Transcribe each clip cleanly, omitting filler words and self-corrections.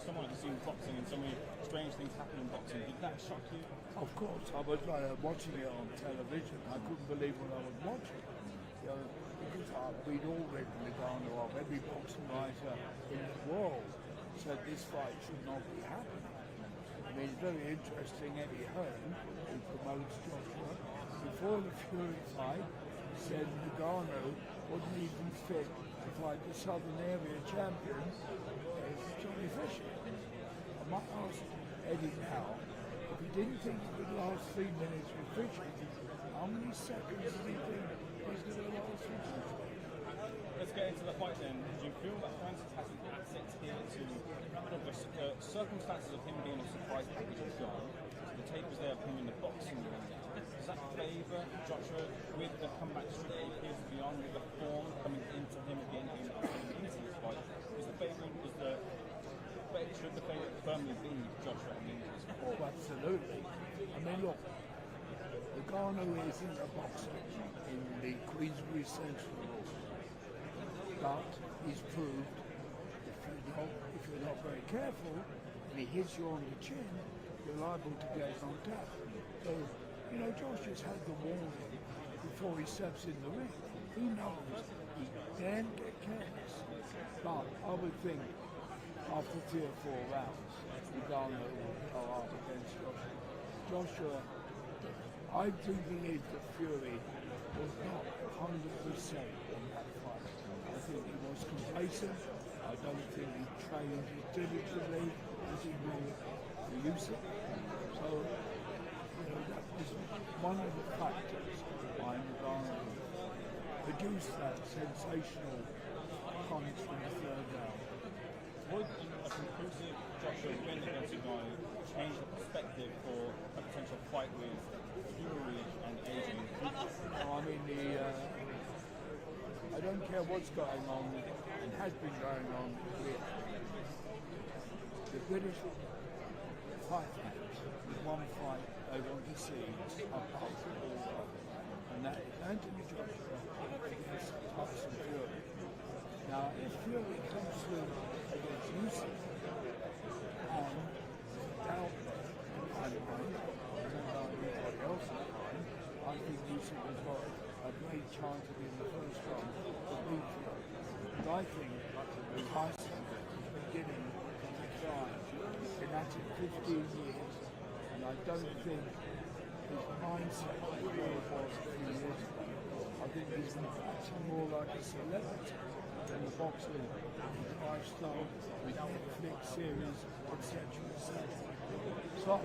someone who's seen boxing and so many strange things happen in boxing, did that shock you? Of course, I was watching it on television. I couldn't believe what I was watching. You know, because we'd all read Ngannou of every boxing writer in the world said this fight should not be happening. I mean, it's very interesting. Eddie Hearn, who promotes Joshua, before the Fury fight, said Ngannou wasn't even fit to fight the Southern Area champion, Johnny Fisher. I might ask Eddie now, if he didn't think he could last 3 minutes with Fisher, how many seconds did he think he's going to last with Fisher? Let's get into the fight then. Do you feel that Francis has the assets here to the circumstances of him being a surprise package is gone? So the tape is there of him in the boxing ring now. Does that favour Joshua with the comeback streak he appears to be on, with the form coming into him again into this fight? Should the favourite firmly be Joshua in this fight? Oh, absolutely. I mean, look, Ngannou isn't a boxer in the Queensbury Central rule, but he's proved if you're not very careful and he hits you on the chin, you're liable to get knocked out. So, you know, Joshua's had the warning before he steps in the ring. He knows he can get careless, but I would think after 3 or 4 rounds, Ngannou will go up against Joshua. Joshua, I do believe that Fury was not 100% in that fight. I think he was complacent. I don't think he trained diligently as he will for Usyk. So, you know, that was one of the factors why Ngannou produced that sensational punch in the 3rd round. Would a conclusive Joshua win against Ngannou change the perspective for a potential fight with Fury and AJ? I mean, I don't care what's going on and has been going on with the British fighters. With one fight they want to see are cultural, and that is Anthony Joshua against Tyson Fury. Now, if Fury comes through against Usyk and doubt and anybody else in the line, I think Usyk has got a great chance of being the first one to beat Fury. But I think Tyson is beginning to decline. He's been at it 15 years, and I don't think his mindset is where it was a few years ago. I think he's acting more like a celebrity than the boxing lifestyle with Netflix series, etc. So,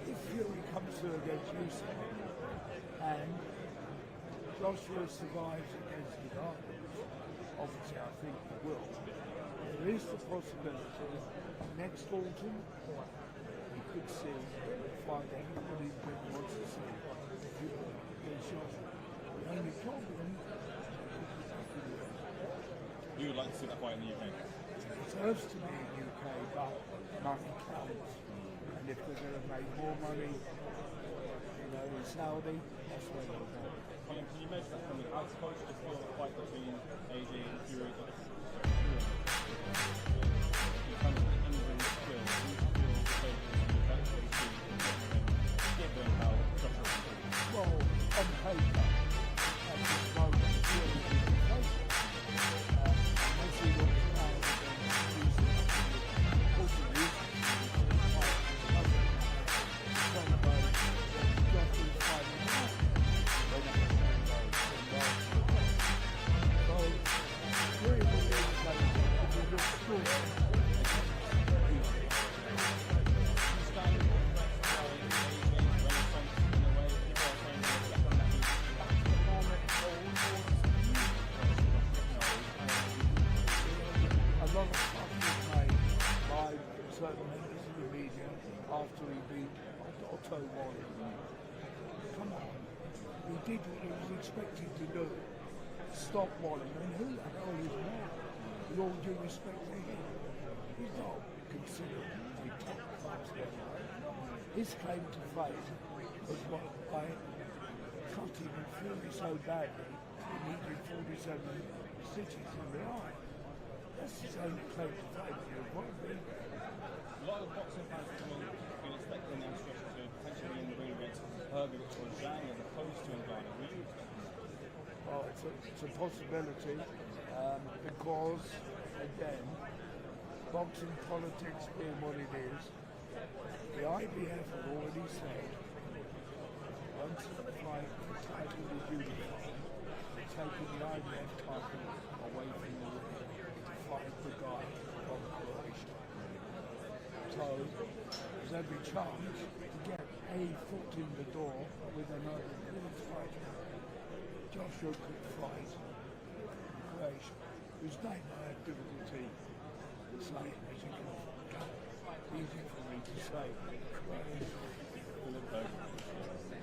if Fury comes through against Usyk and Joshua survives against Ngannou, obviously I think he will, there is the possibility next autumn we could see the fight everybody wants to see, Fury against Joshua. The only problem you would like to see that fight in the UK? It deserves to be in the UK, but money counts. And if we're going to make more money, you know, in Saudi, that's where we'll go. Colin, can you measure that for me? How close do you feel the fight between AJ and Fury is? In terms of the in-ring skill, do you feel the favourite in the given how Joshua is doing? Well, on paper, at this moment, Fury is the favourite. Unless he looks down against Usyk, also Usyk is fight another celebrate Joshua's fighting out. So, Fury will be the favourite if he looks good against Usyk. A lot of stuff was made by certain members of the media after he beat Otto Wally. Come on, he did what he was expected to do. Stop Wally. I mean, who the hell is Wally? With all due respect to him, he's not considered a top class guy. His claim to fame was by cutting Fury so badly he needed 47 stitches in the eye. That's his own claim to fame. A lot of boxing fans have been expecting Anstreich to potentially be in the ring against Herbie or Zhang as opposed to Ngannou. Were you expecting that? Well, it's a possibility because, again, boxing politics being what it is, the IBF have already said once the fight the title is unified, they're taking the IBF title away from the ring to fight the guy from Croatia. So there's every chance to get a foot in the door with another good fighter. Joshua could fight Croatia, whose name I have difficulty saying, as you can gather. Easy for me to say. Croatia.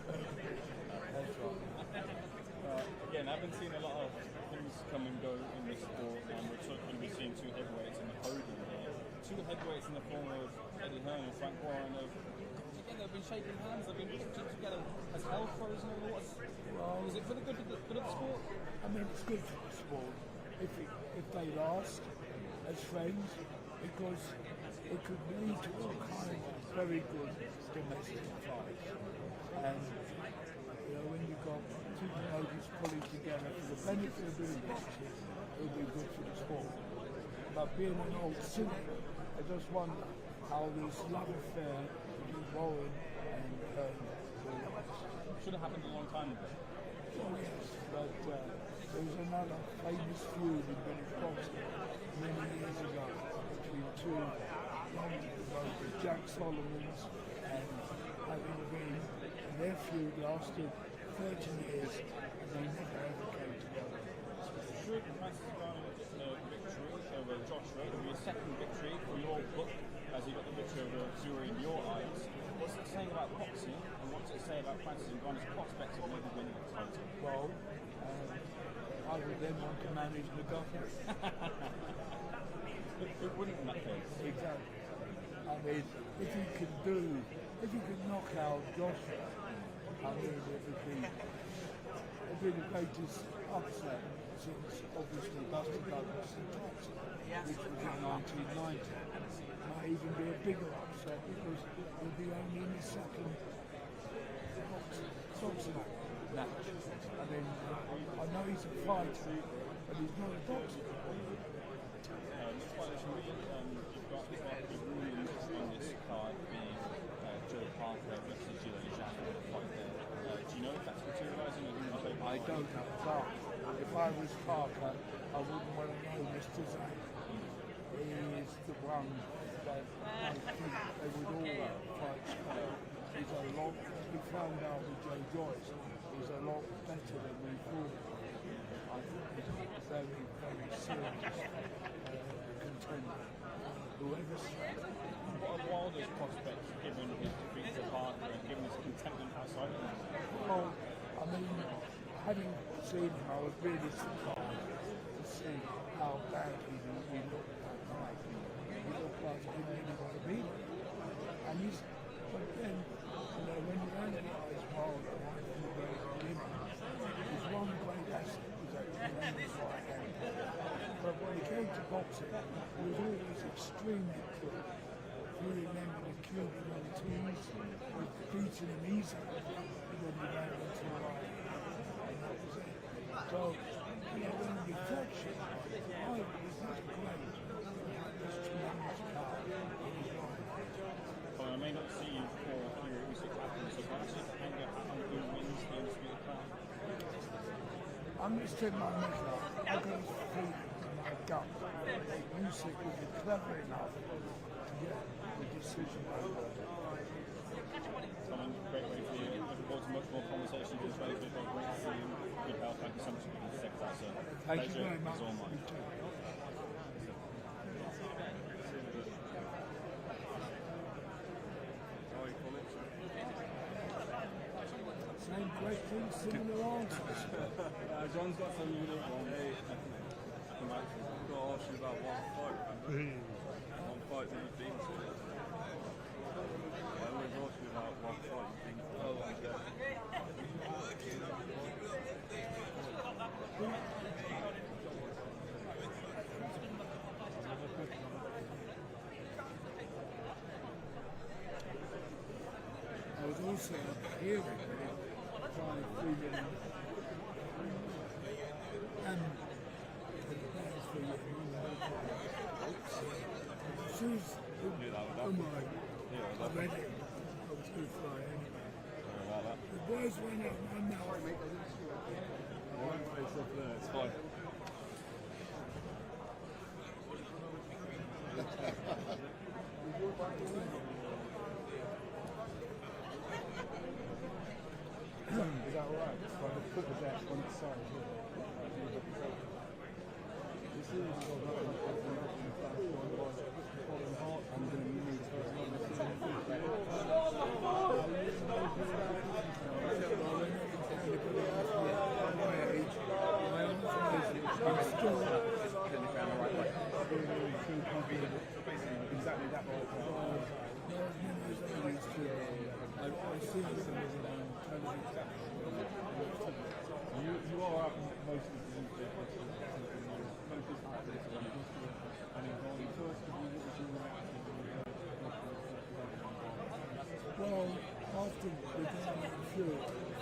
That's right. Again, I've been seeing a lot of things come and go in this sport, and we're going to be seeing two heavyweights in the podium here. Two heavyweights in the form of Eddie Hearn and Frank Warren they've been shaking hands, they've been put together. Has hell frozen or what? Well, is it for the good of the sport? I mean, it's good for the sport if they last as friends, because it could lead to all kinds of very good domestic fights. And when you've got two promoters pulling together for the benefit of the industry, it'll be good for the sport. But being an old cynic, I just wonder how this love affair between Warren and will last. Should have happened a long time ago. Oh yes, but there was another famous feud in British boxing many years ago between two young promoters, Jack Solomons and Paddy Levine, and their feud lasted 30 years and they never ever came together. Should Francis Ngannou get the victory over Joshua? It'll be a second victory for your book as he got the victory over Zuri in your eyes. What's it saying about boxing, and what's it say about Francis Ngannou's prospects of maybe winning the title? Well, I would then want to manage the government. It wouldn't in that case. Exactly. I mean, if you can knock out Joshua, I mean, it would be the greatest upset since obviously Buster Douglas and Thompson, which was in 1990. Might even be a bigger upset because he'll be only in his second boxing match. I mean, I know he's a fighter, but he's not a boxer. You've got the ruling in this card being Joe Parker versus Gilles Jacques fight there. Do you know if that's materialising or who the I don't know, but if I was Parker, I wouldn't want to know Mr. Zhang. He is the one that I think they would all fight straight. He's a lot, we found out with Joe Joyce, he's a lot better than we thought. I think he's a very, very serious contender. Whoever's What are Wilder's prospects given his defeat to Parker and given his contentment outside of him? Well, I mean, having seen him, I was really surprised to see how bad he looked that night. He looked like he didn't really want to beat him. And but then, when you analyse Wilder right from the very beginning, his one great asset was that he ran his right hand. But when it came to boxing, he was always extremely quick. If you remember the Cuban teams, was beating him easily, and then he ran into the right hand. And that was it. So, in reflection, I was not great. He had this tremendous power in his right hand. Well, I may not see you for your Usyk happens, so perhaps you can get on who wins the undisputed crown. I'm going to stick my neck out. I've got a feeling in my gut that Usyk would be clever enough to get the decision over. Simon, great way for you. Looking forward to much more conversation with you. Great to see you. Good health. Thank you so much for being second out, sir. Thank you very much. It's all mine. Same question, similar answers. John's got some unique ones. I might got to ask you about one fight, remember? One fight that you've been to. I always ask you about one fight you've been to. Oh, okay. I read it. I was going to fly anyway. The boys went up my mouth. It's fine. Is that alright? Like the foot of that on its side here. This is I'm going to need exactly that. You are up most of the well, after the game at Field, I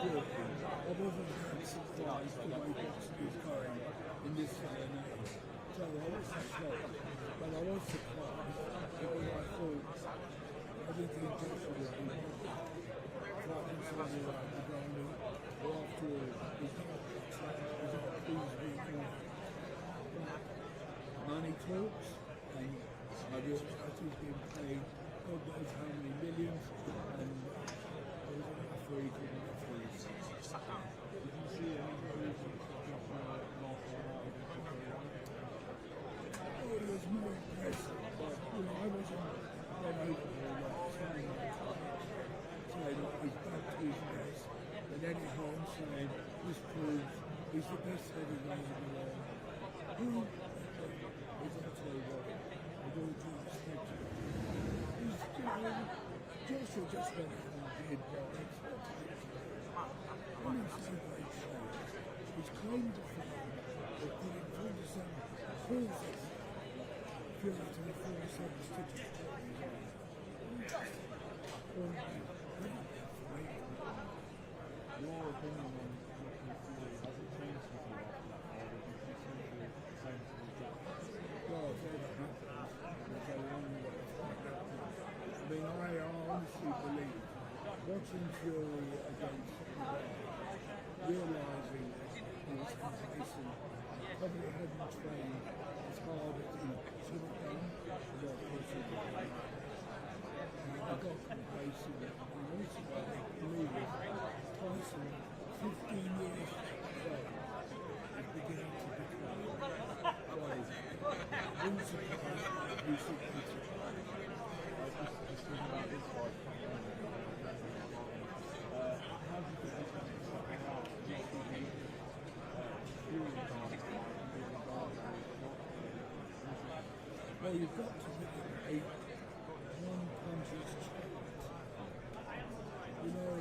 wasn't surprised the way boxing is going in this day and age. So I wasn't shocked, but I was surprised because I thought everything Joshua would be fighting somebody like Ngannou, who after all is not easily won. Money talks, and I think he's been paid God knows how many millions, and there was a referee to the referees. Did you see any reason it was more impressive, but I wasn't that overall like saying he's back to his best, and then at home saying this proves he's the best heavyweight in the world. Who is actually right, with all due respect to him. Joshua just went out and did what expectations. One of his heavyweight shows, his claim to fame was put in 47 full sets. Fury to the 47 stitches. Your opinion on has it changed with you after that, or would you consider it the same as the Jack? Well, if that happens, there's a long way. I mean, I honestly believe watching Fury against realising that he was complacent, probably hadn't trained as hard as he should have done, without pushing it. I got complacent, and also I believe Tyson, 15 years ago, is beginning to become quite unsurprised, you should be surprised. Just thinking about this fight. How do you think this is going to out? Do you think well, you've got to be one puncher's chance. You know,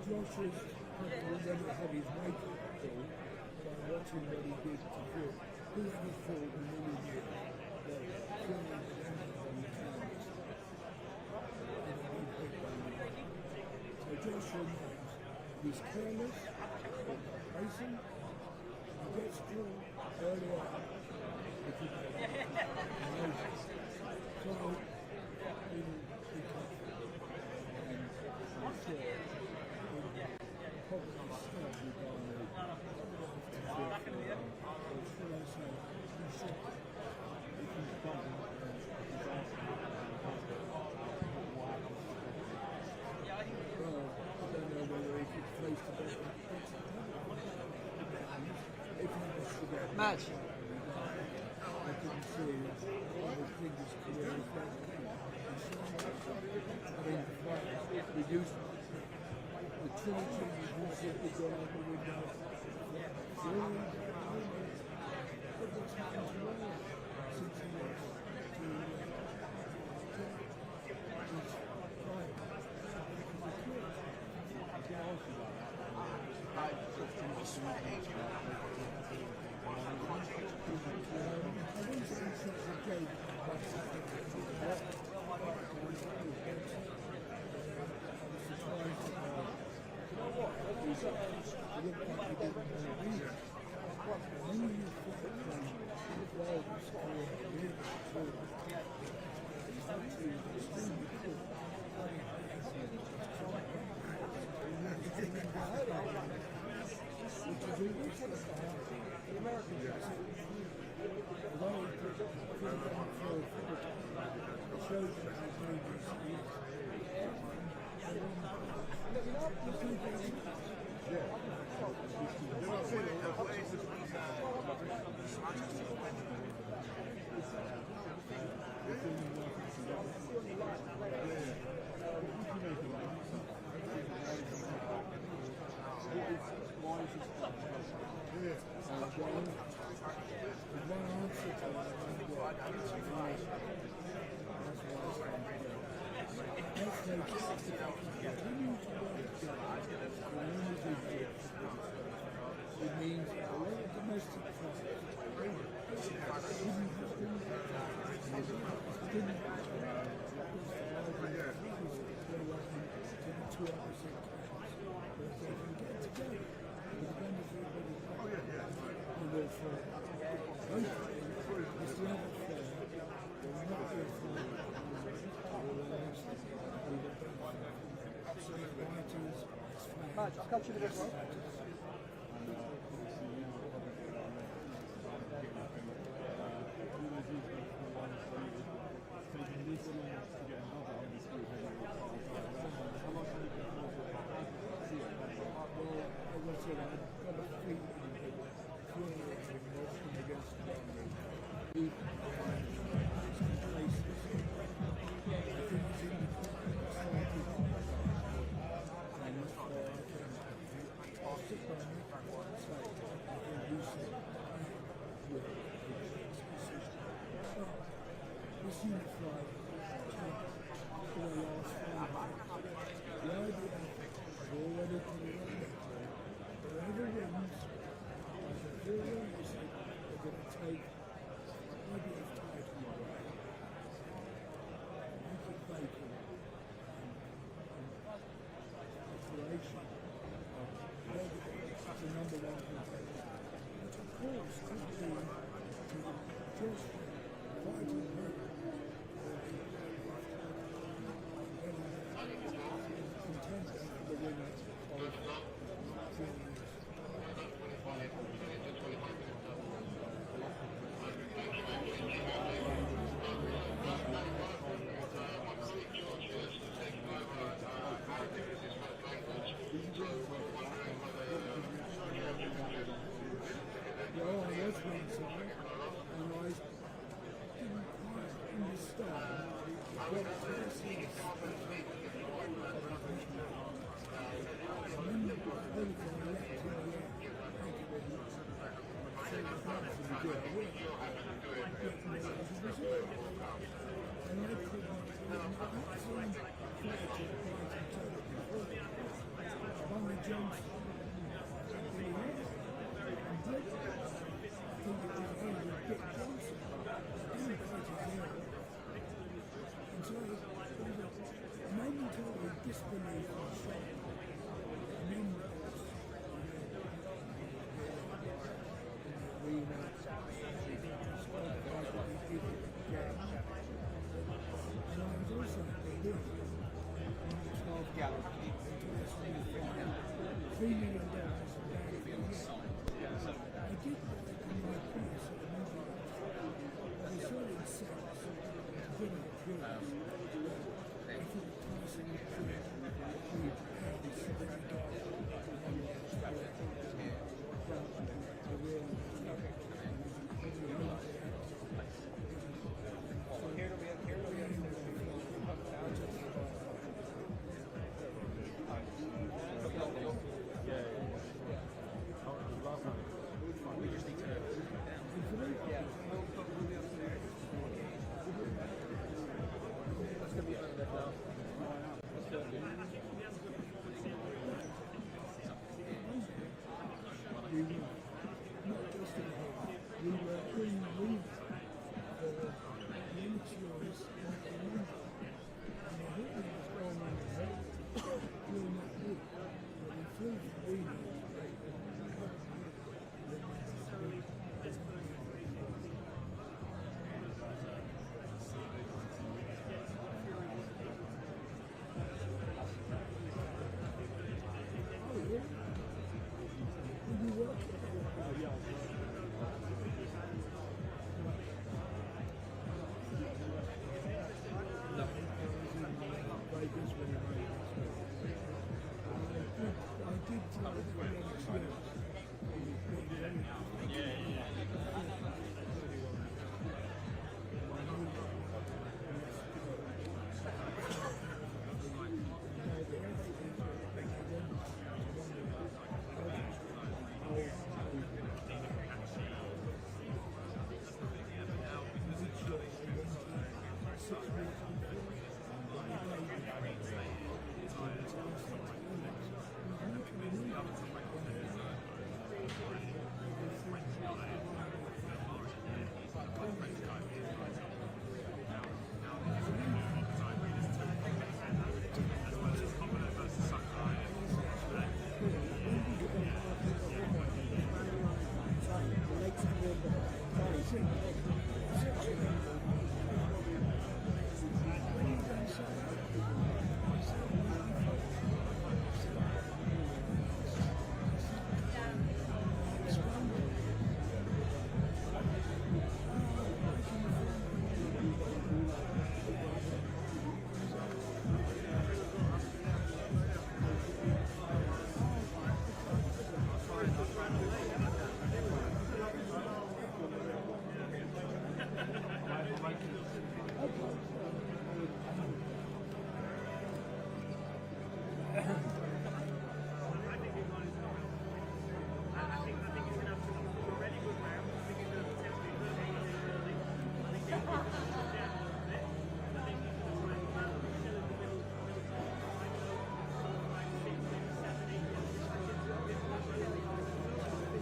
Josh has already had his wake up call by watching what he did to Phil. Who ever thought in a million years that Phil would end up on the canvas? So Joshua knows he's careless, racing, he gets through early on. So, in the and I'm sure probably start with I don't know whether he could face the best. If he was to get match. I couldn't see I would think his career was that good. I mean, reduced the trilogy, reduced it, we got out the window. But what's happened to Ryan since he was to his prime? Let's go.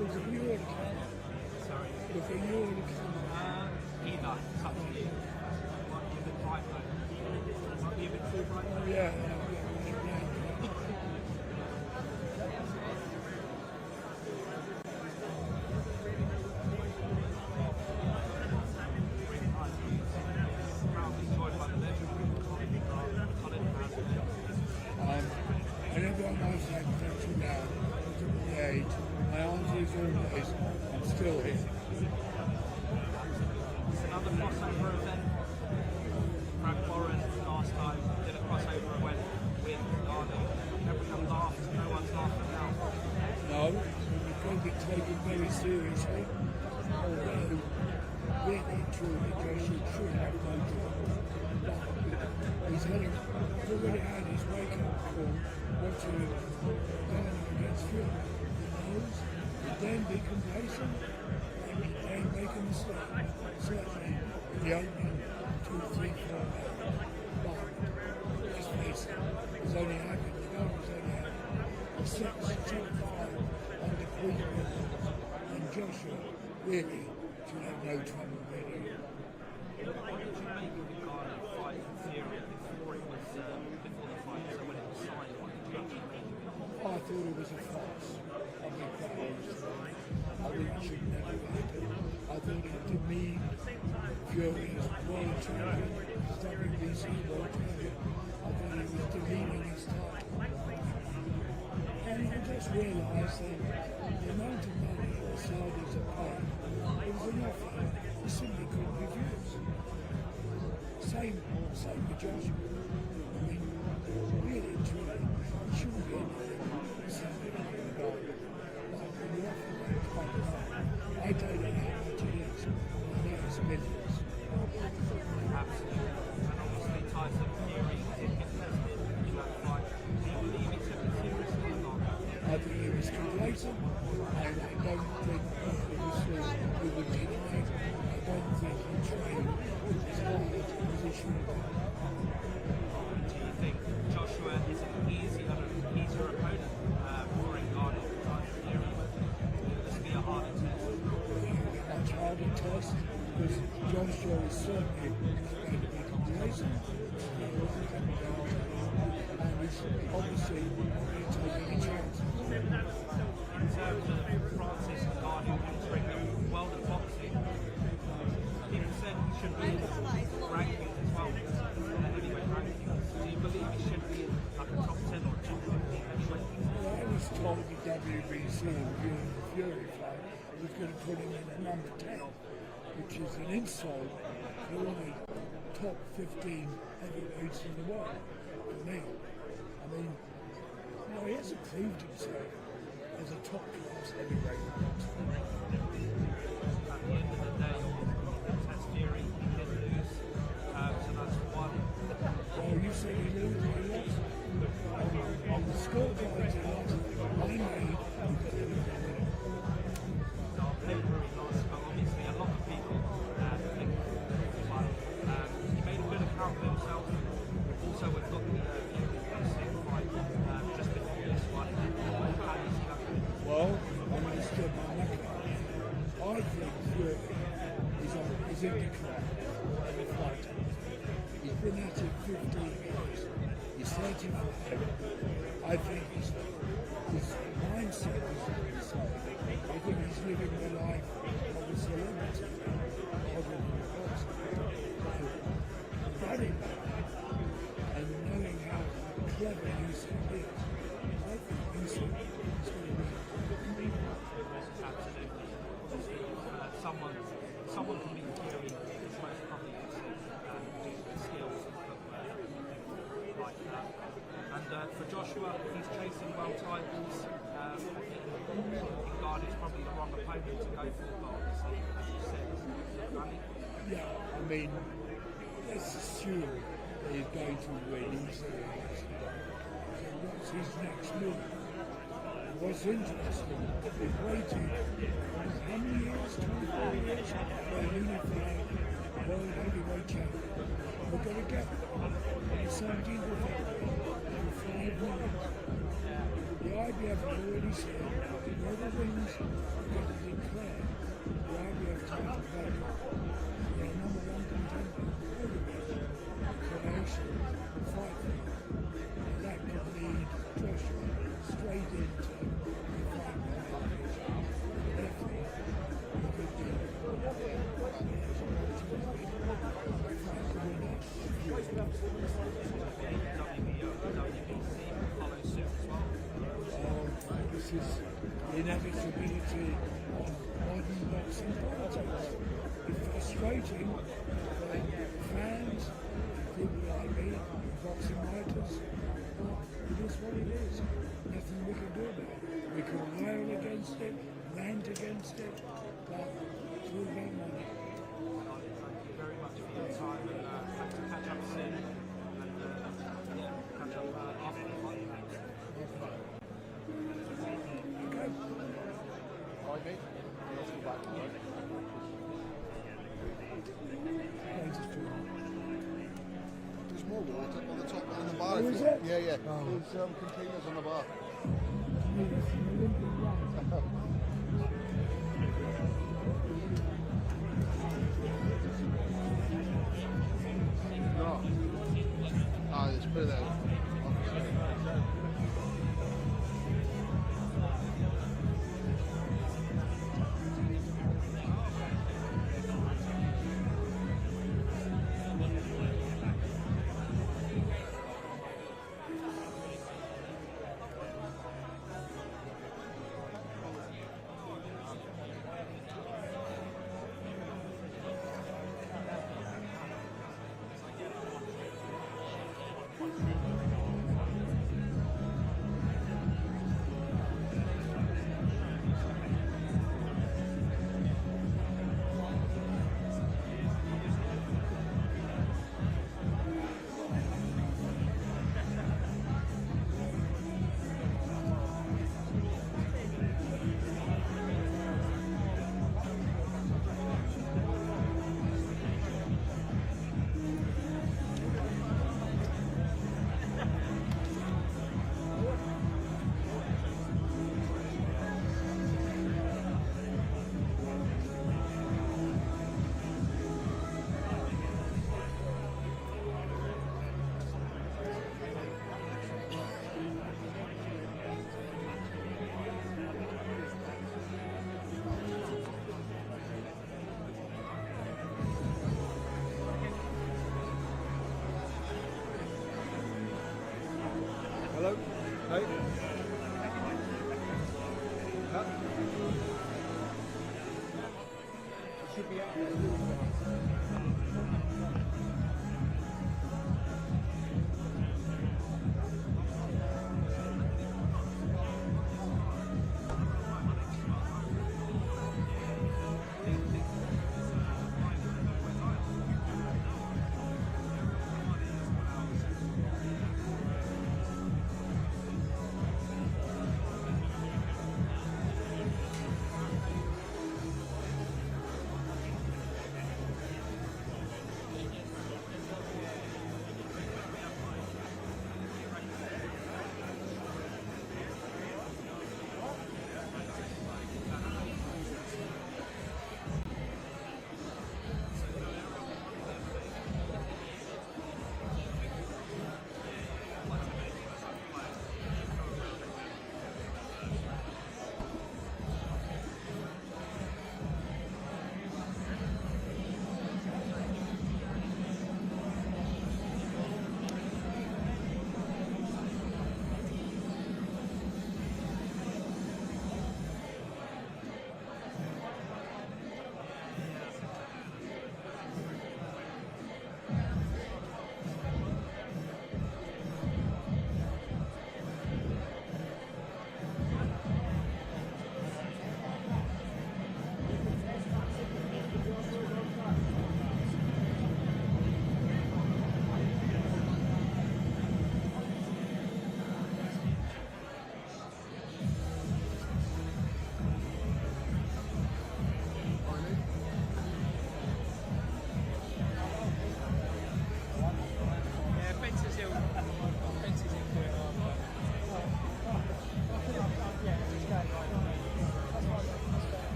Was it you or the camera? Sorry. Was it you or the camera? Either. It's up to you. Might be a bit bright though. Might be a bit too bright though. Yeah. And everyone knows that potential now. Look at the age. My answer is always, I'm still here. Another crossover event. Frank Warren last time did a crossover event with Ngannou. Everyone laughed, no one's laughing now. No, we've got to be taken very seriously. Although, really, truly, Joshua should have gone to he's already had his wake-up call watching him Ngannou against Fury. He knows he'd then be complacent and he'd then make a mistake. Certainly, in the opening 2, 3, 4 rounds. But, let's face it, it's only happened, Ngannou's only happened a 6-5 under Queen and Joshua really should have no trouble winning. What did you make of the Ngannou fight in Fury before it was before the fight, so when it was signed? What did you actually make of it? I thought it was a farce. I'll be quite honest. I think it should never happen. I thought it demeaned Fury as world champion, WBC world champion. I thought it was demeaning his title. And I just realised that the amount of money the Saudis are paying, it was an offer that simply couldn't refuse. Same with Joshua. I mean, really, truly, it shouldn't be anything something like the guy. Like when you offer that kind of money, I don't know how much it is. I know it's millions. Absolutely. And obviously Tyson Fury did get tested in that fight. Do you believe he took it seriously or not? I think he was complacent, and I don't think he would deny it. I don't think he trained as hard as he should have. Do you think Joshua is an easier opponent for Ngannou than Tyson Fury? Will this be a harder test? Much harder test because Joshua is certainly going to be complacent. And he's obviously not taking a chance. In terms of Francis and Ngannou entering the world of boxing, people said he should be in the rankings as well, the heavyweight rankings. Do you believe he should be in like a top 10 or top 15 heavyweight? Well, I was told the WBC during the Fury fight was going to put him in at number 10, which is an insult to all the top 15 heavyweights in the world, for me. I mean, he hasn't proved himself as a top-class heavyweight boxer. At the end of the day, Test Fury, he did lose, so that's one. Well, you say he lost. On the scorecards he lost, I made On paper he lost, but obviously a lot of people think he won. He made a good account of himself. Also, we've got the fight just before this one. How do you see that? well, I'm going to step my neck out. I think Fury is in decline as a fighter. He's been at it 15 years. He's 35. I think his mindset is inside. I think he's living the life of a celebrity rather than a boxer. That in mind, and knowing how clever Usyk is, I think Usyk is going to win. Absolutely. Obviously, someone can beat Fury. It's most probably due to his skills and footwork, like that. And for Joshua, he's chasing world titles. Ngannou is probably the wrong opponent to go for, but obviously, as you said, it's money. Yeah, I mean, let's assume that he's going to win easily. So what's his next move? What's interesting, they've waited how many years? 24 years for a unified world heavyweight champion. We're going to get on the 17th of February for 5 minutes. The IBF has already said whether things are going to declare the IBF title value their number one contender for nation and fight for it. That could lead Joshua straight into the final division. Therefore, it could be this is the inevitability of modern boxing politics. It's frustrating for fans, people like me, boxing writers, but it is what it is. Nothing we can do about it. We can rail against it, rant against it, but it's all about money. Thank you very much for your time and hope to catch up soon and catch up after the fight. Okay. Let's go back to work. There's more water on the top and in the bar. Oh, is it? Yeah, yeah. There's containers on the bar. No. Ah, just put it there. Hello? Hey? Should be out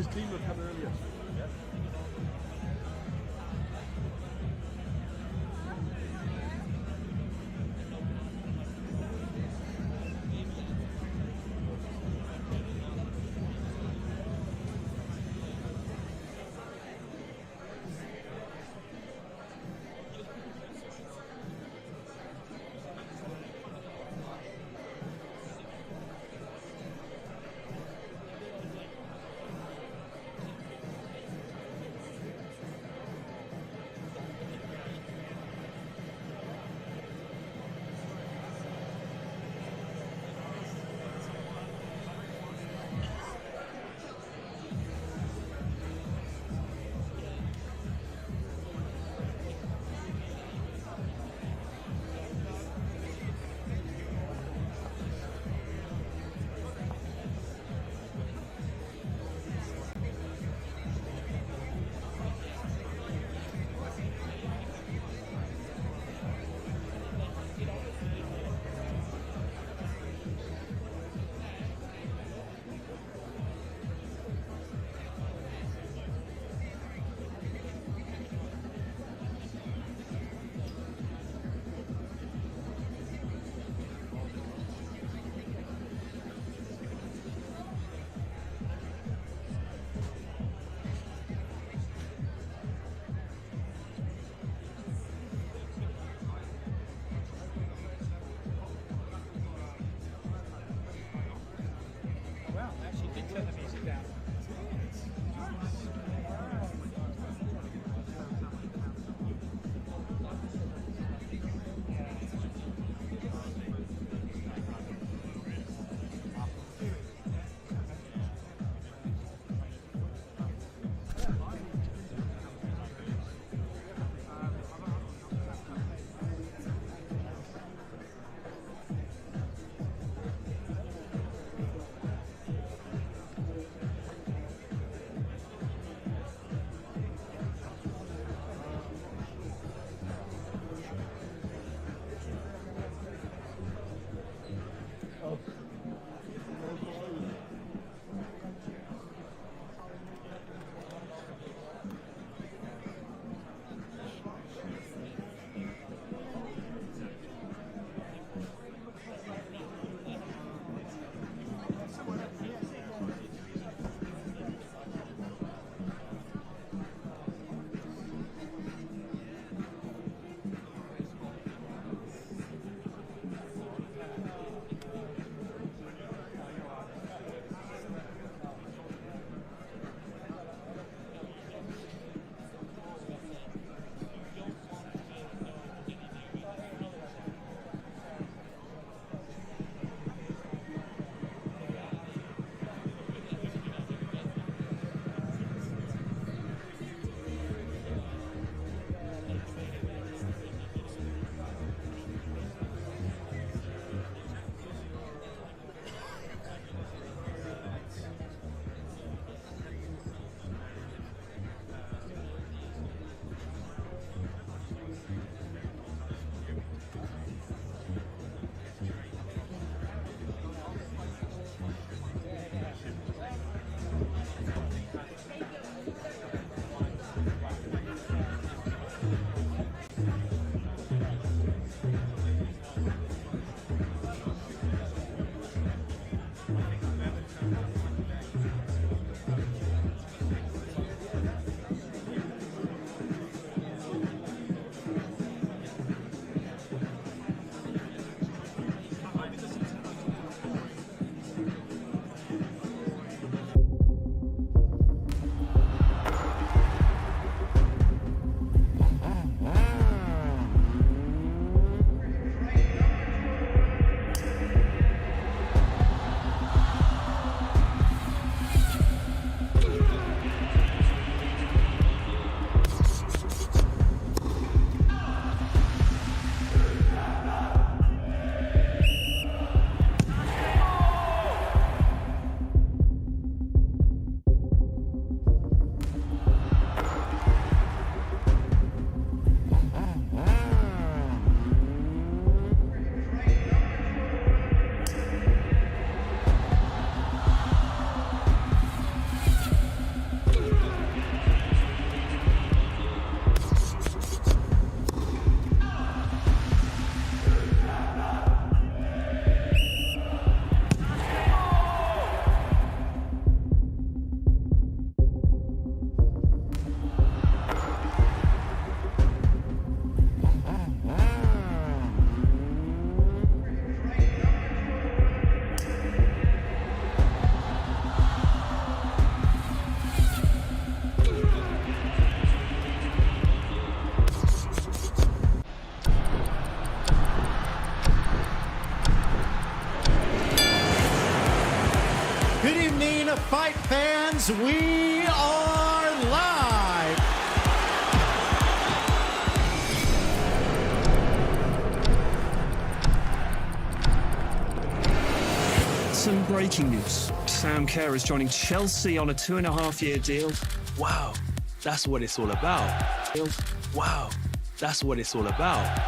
his team have come earlier. Yeah. right, fans, we are live. Some breaking news. Sam Kerr is joining Chelsea on a 2.5-year deal. Wow, that's what it's all about. Wow, that's what it's all about.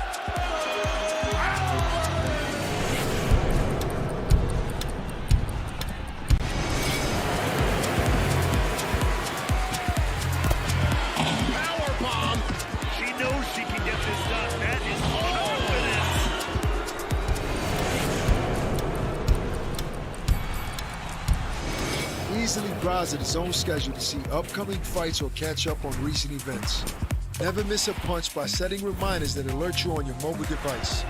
Easily browse at his own schedule to see upcoming fights or catch up on recent events. Never miss a punch by setting reminders that alert you on your mobile device.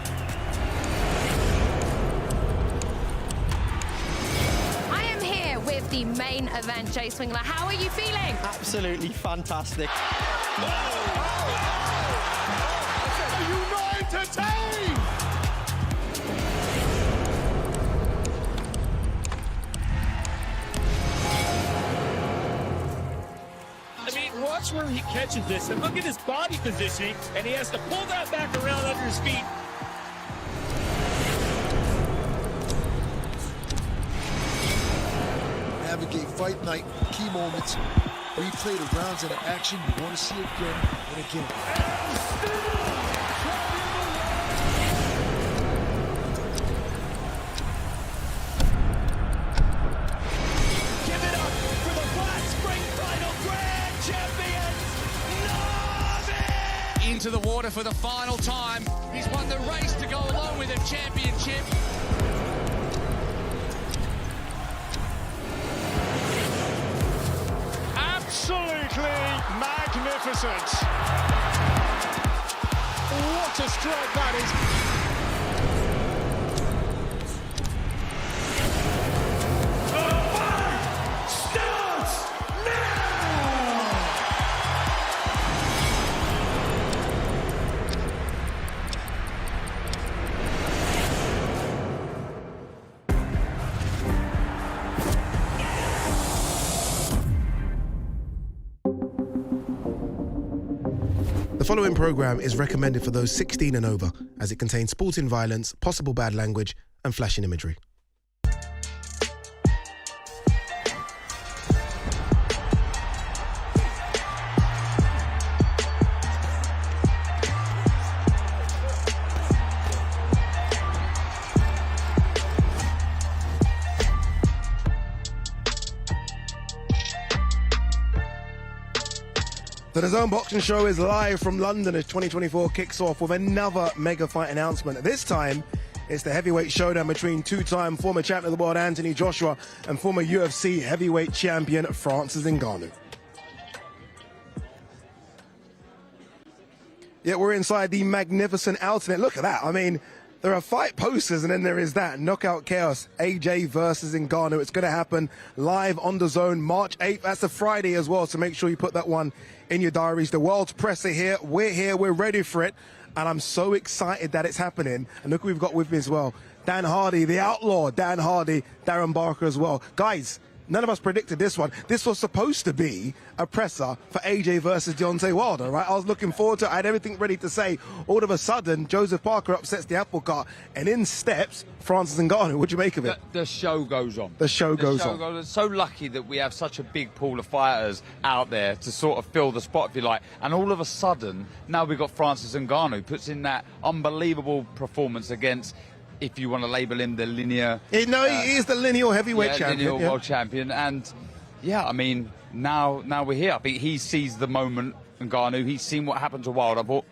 I am here with the main event, Jay Swingler. How are you feeling? Absolutely fantastic. Are you not entertained? Watch where he catches this, and look at his body positioning, and he has to pull that back around under his feet. Navigate fight night, key moments, replay the rounds and the action you want to see again and again. Into the water for the final time. He's won the race to go along with the championship. Absolutely magnificent. What a strike that is. The following programme is recommended for those 16 and over, as it contains sporting violence, possible bad language, and flashing imagery. The Ngannou Boxing Show is live from London as 2024 kicks off with another mega fight announcement. This time, it's the heavyweight showdown between two-time former champion of the world Anthony Joshua and former UFC heavyweight champion Francis Ngannou. Yeah, we're inside the magnificent Outlet. Look at that. I mean, there are fight posters and then there is that. KnockoutChaos, AJ versus Ngannou. It's going to happen live on the Zone March 8th. That's a Friday as well, so make sure you put that one in your diaries. The world's press are here. We're ready for it. And I'm so excited that it's happening. And look who we've got with me as well. Dan Hardy, the outlaw. Dan Hardy, Darren Barker as well. Guys, none of us predicted this one. This was supposed to be a presser for AJ versus Deontay Wilder, right? I was looking forward to it. I had everything ready to say. All of a sudden, Joseph Parker upsets the apple cart, and in steps Francis Ngannou. What do you make of it? The show goes on. The show goes on. So lucky that we have such a big pool of fighters out there to sort of fill the spot, if you like. And all of a sudden, now we've got Francis Ngannou, puts in that unbelievable performance against, if you want to label him the linear... he is the lineal heavyweight champion. Lineal world champion. And, yeah, I mean, now we're here. I think he sees the moment, Ngannou. He's seen what happened to Wilder. I thought,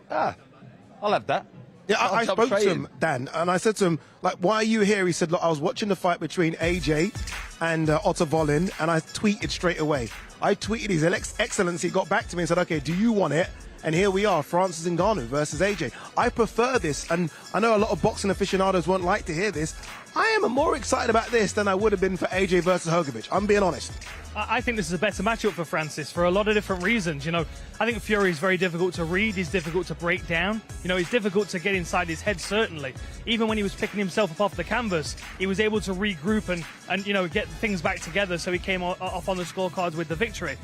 I'll have that. Yeah, I spoke to him, Dan, and I said to him, like, why are you here? He said, look, I was watching the fight between AJ and Otto Volin, and I tweeted straight away. I tweeted His Excellency, got back to me and said, okay, do you want it? And here we are, Francis Ngannou versus AJ. I prefer this, and I know a lot of boxing aficionados won't like to hear this. I am more excited about this than I would have been for AJ versus Hrgovic. I'm being honest. I think this is a better matchup for Francis for a lot of different reasons. You know, I think Fury is very difficult to read. He's difficult to break down. You know, he's difficult to get inside his head, certainly. Even when he was picking himself up off the canvas, he was able to regroup and you know, get things back together, so he came off on the scorecards with the victory.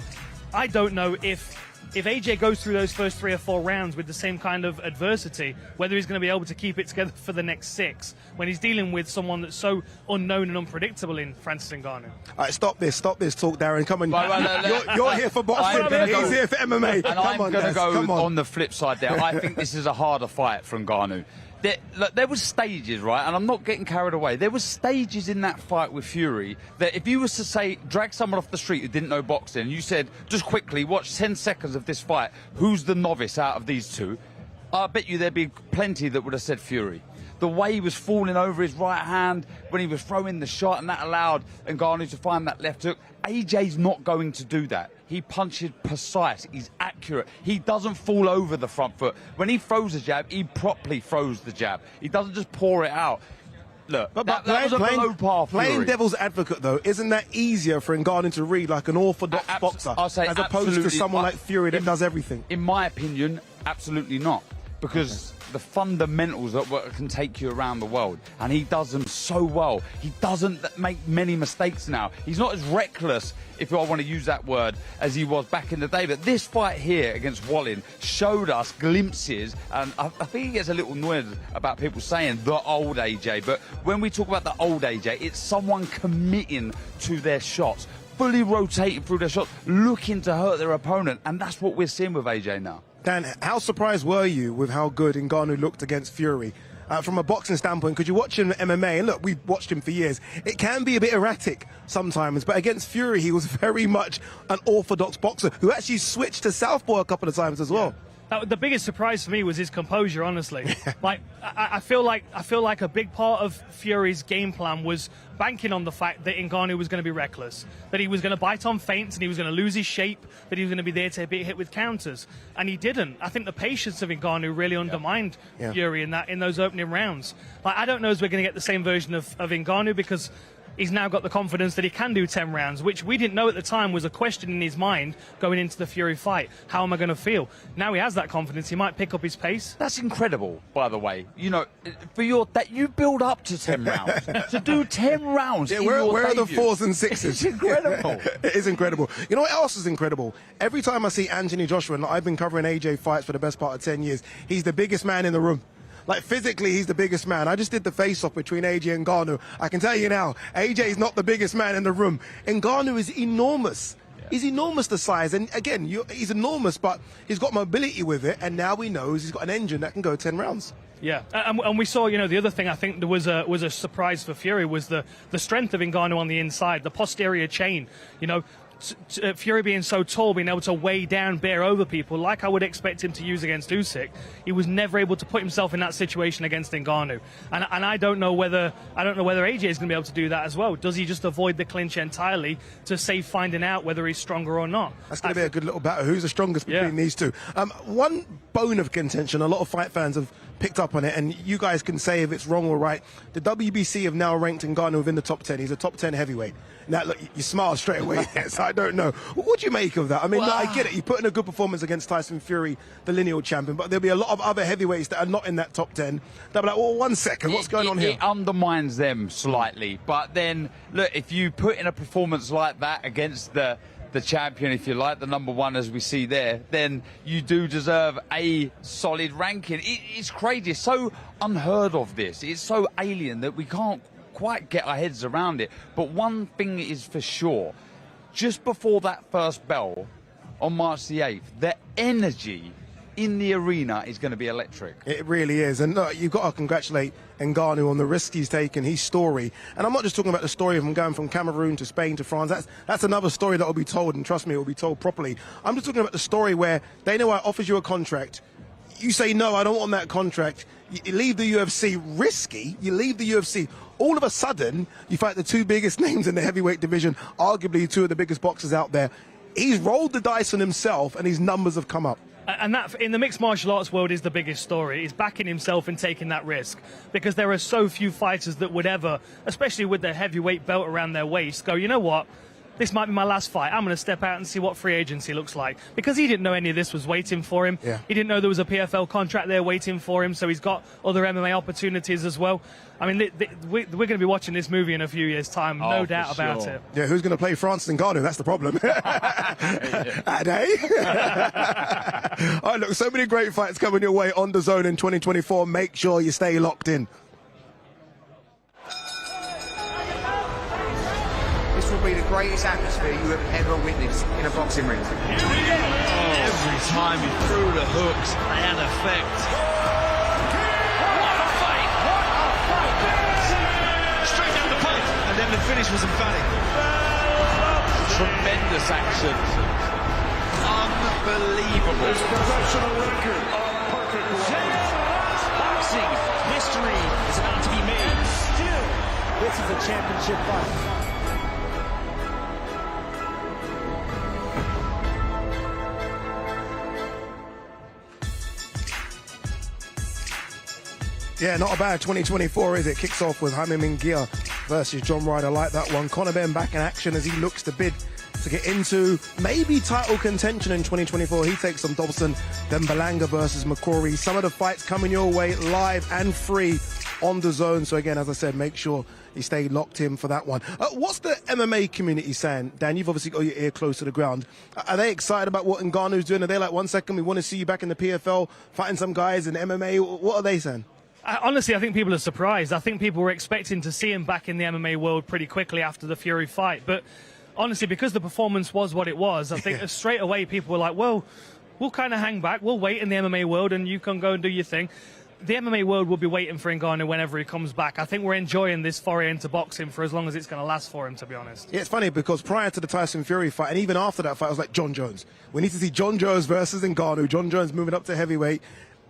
I don't know if AJ goes through those first 3 or 4 rounds with the same kind of adversity, whether he's going to be able to keep it together for the next 6 when he's dealing with someone that's so unknown and unpredictable in Francis Ngannou. All right, stop this talk, Darren. Come on. You're here for boxing, he's here for MMA. And I'm going to go on the flip side there. I think this is a harder fight for Ngannou. There was stages, right, and I'm not getting carried away. There was stages in that fight with Fury that if you was to say, drag someone off the street who didn't know boxing, and you said, just quickly, watch 10 seconds of this fight, who's the novice out of these two? I bet you there'd be plenty that would have said Fury. The way he was falling over his right hand when he was throwing the shot, and that allowed Ngannou to find that left hook. AJ's not going to do that. He punches precise. He's accurate. He doesn't fall over the front foot. When he throws a jab, he properly throws the jab. He doesn't just pour it out. Look, that was a below par Fury. Playing devil's advocate, though, isn't that easier for Ngannou to read like an orthodox boxer, as opposed to someone like Fury that does everything? In my opinion, absolutely not. Because the fundamentals that can take you around the world, and he does them so well. He doesn't make many mistakes now. He's not as reckless, if I want to use that word, as he was back in the day. But this fight here against Wallin showed us glimpses, and I think he gets a little annoyed about people saying the old AJ. But when we talk about the old AJ, it's someone committing to their shots, fully rotating through their shots, looking to hurt their opponent, and that's what we're seeing with AJ now. Dan, how surprised were you with how good Ngannou looked against Fury? From a boxing standpoint, because you watch him in MMA, and look, we've watched him for years, it can be a bit erratic sometimes, but against Fury, he was very much an orthodox boxer who actually switched to southpaw a couple of times as well. The biggest surprise for me was his composure, honestly. Like, I feel like a big part of Fury's game plan was banking on the fact that Ngannou was going to be reckless, that he was going to bite on feints and he was going to lose his shape, that he was going to be there to be hit with counters, and he didn't. I think the patience of Ngannou really undermined Fury in those opening rounds. Like, I don't know if we're going to get the same version of Ngannou, because he's now got the confidence that he can do 10 rounds, which we didn't know at the time was a question in his mind going into the Fury fight. How am I going to feel? Now he has that confidence. He might pick up his pace. That's incredible, by the way. You know, that you build up to 10 rounds. To do 10 rounds. Yeah, where are the 4s and 6s? It's incredible. It is incredible. You know what else is incredible? Every time I see Anthony Joshua, and I've been covering AJ fights for the best part of 10 years, he's the biggest man in the room. Like, physically, he's the biggest man. I just did the face-off between AJ and Ngannou. I can tell you now, AJ is not the biggest man in the room. Ngannou is enormous. Yeah. He's enormous, the size. And again, he's enormous, but he's got mobility with it. And now he knows he's got an engine that can go 10 rounds. Yeah, and we saw, you know, the other thing I think there was a surprise for Fury was the strength of Ngannou on the inside, the posterior chain, you know. Fury being so tall, being able to weigh down, bear over people, like I would expect him to use against Usyk, he was never able to put himself in that situation against Ngannou. And I don't know whether AJ is going to be able to do that as well. Does he just avoid the clinch entirely to save finding out whether he's stronger or not? That's going to be a good little battle. Who's the strongest between these two? One bone of contention, a lot of fight fans have picked up on it, and you guys can say if it's wrong or right. The WBC have now ranked Ngannou within the top 10. He's a top 10 heavyweight. Now, look, you smile straight away. Yes, I don't know. What do you make of that? I mean, no, I get it. You put in a good performance against Tyson Fury, the lineal champion, but there'll be a lot of other heavyweights that are not in that top 10. They'll be like, well, 1 second, what's going on here? It undermines them slightly. But then, look, if you put in a performance like that against the champion, if you like, the number 1 as we see there, then you do deserve a solid ranking. It's crazy. It's so unheard of, this. It's so alien that we can't quite get our heads around it. But one thing is for sure, just before that first bell on March the 8th, the energy in the arena is going to be electric. It really is. And look, you've got to congratulate Ngannou on the risk he's taken, his story. And I'm not just talking about the story of him going from Cameroon to Spain to France. That's another story that will be told, and trust me, it will be told properly. I'm just talking about the story where Dana White offers you a contract. You say, no, I don't want that contract. You leave the UFC risky. You leave the UFC. All of a sudden, you fight the 2 biggest names in the heavyweight division, arguably 2 of the biggest boxers out there. He's rolled the dice on himself, and his numbers have come up. And that, in the mixed martial arts world, is the biggest story. Is backing himself and taking that risk, because there are so few fighters that would ever, especially with their heavyweight belt around their waist, go, you know what? This might be my last fight. I'm going to step out and see what free agency looks like. Because he didn't know any of this was waiting for him. Yeah. He didn't know there was a PFL contract there waiting for him, so he's got other MMA opportunities as well. I mean, we're going to be watching this movie in a few years' time, no doubt about it. Yeah, who's going to play Francis Ngannou? That's the problem. All right, look, so many great fights coming your way on the zone in 2024. Make sure you stay locked in. This will be the greatest atmosphere you have ever witnessed in a boxing ring. Every time he threw the hooks, they had effect. What a fight! Straight down the pipe, and then the finish was emphatic. Tremendous action. Unbelievable. Professional record of perfect boxing history is about to be made. Still, this is a championship fight. Yeah, not a bad 2024, is it? Kicks off with Jaime Munguia versus John Ryder. I like that one. Conor Benn back in action as he looks to bid to get into maybe title contention in 2024. He takes on Dobson. Then Belanga versus McCrory. Some of the fights coming your way live and free on the zone. So again, as I said, make sure you stay locked in for that one. What's the MMA community saying? Dan, you've obviously got your ear close to the ground. Are they excited about what Ngannou's doing? Are they like, 1 second, we want to see you back in the PFL, fighting some guys in MMA? What are they saying? Honestly, I think people are surprised. I think people were expecting to see him back in the MMA world pretty quickly after the Fury fight. But honestly, because the performance was what it was, I think straight away people were like, well, we'll kind of hang back. We'll wait in the MMA world and you can go and do your thing. The MMA world will be waiting for Ngannou whenever he comes back. I think we're enjoying this foray into boxing for as long as it's going to last for him, to be honest. Yeah, it's funny because prior to the Tyson Fury fight, and even after that fight, I was like, John Jones. We need to see John Jones versus Ngannou. John Jones moving up to heavyweight.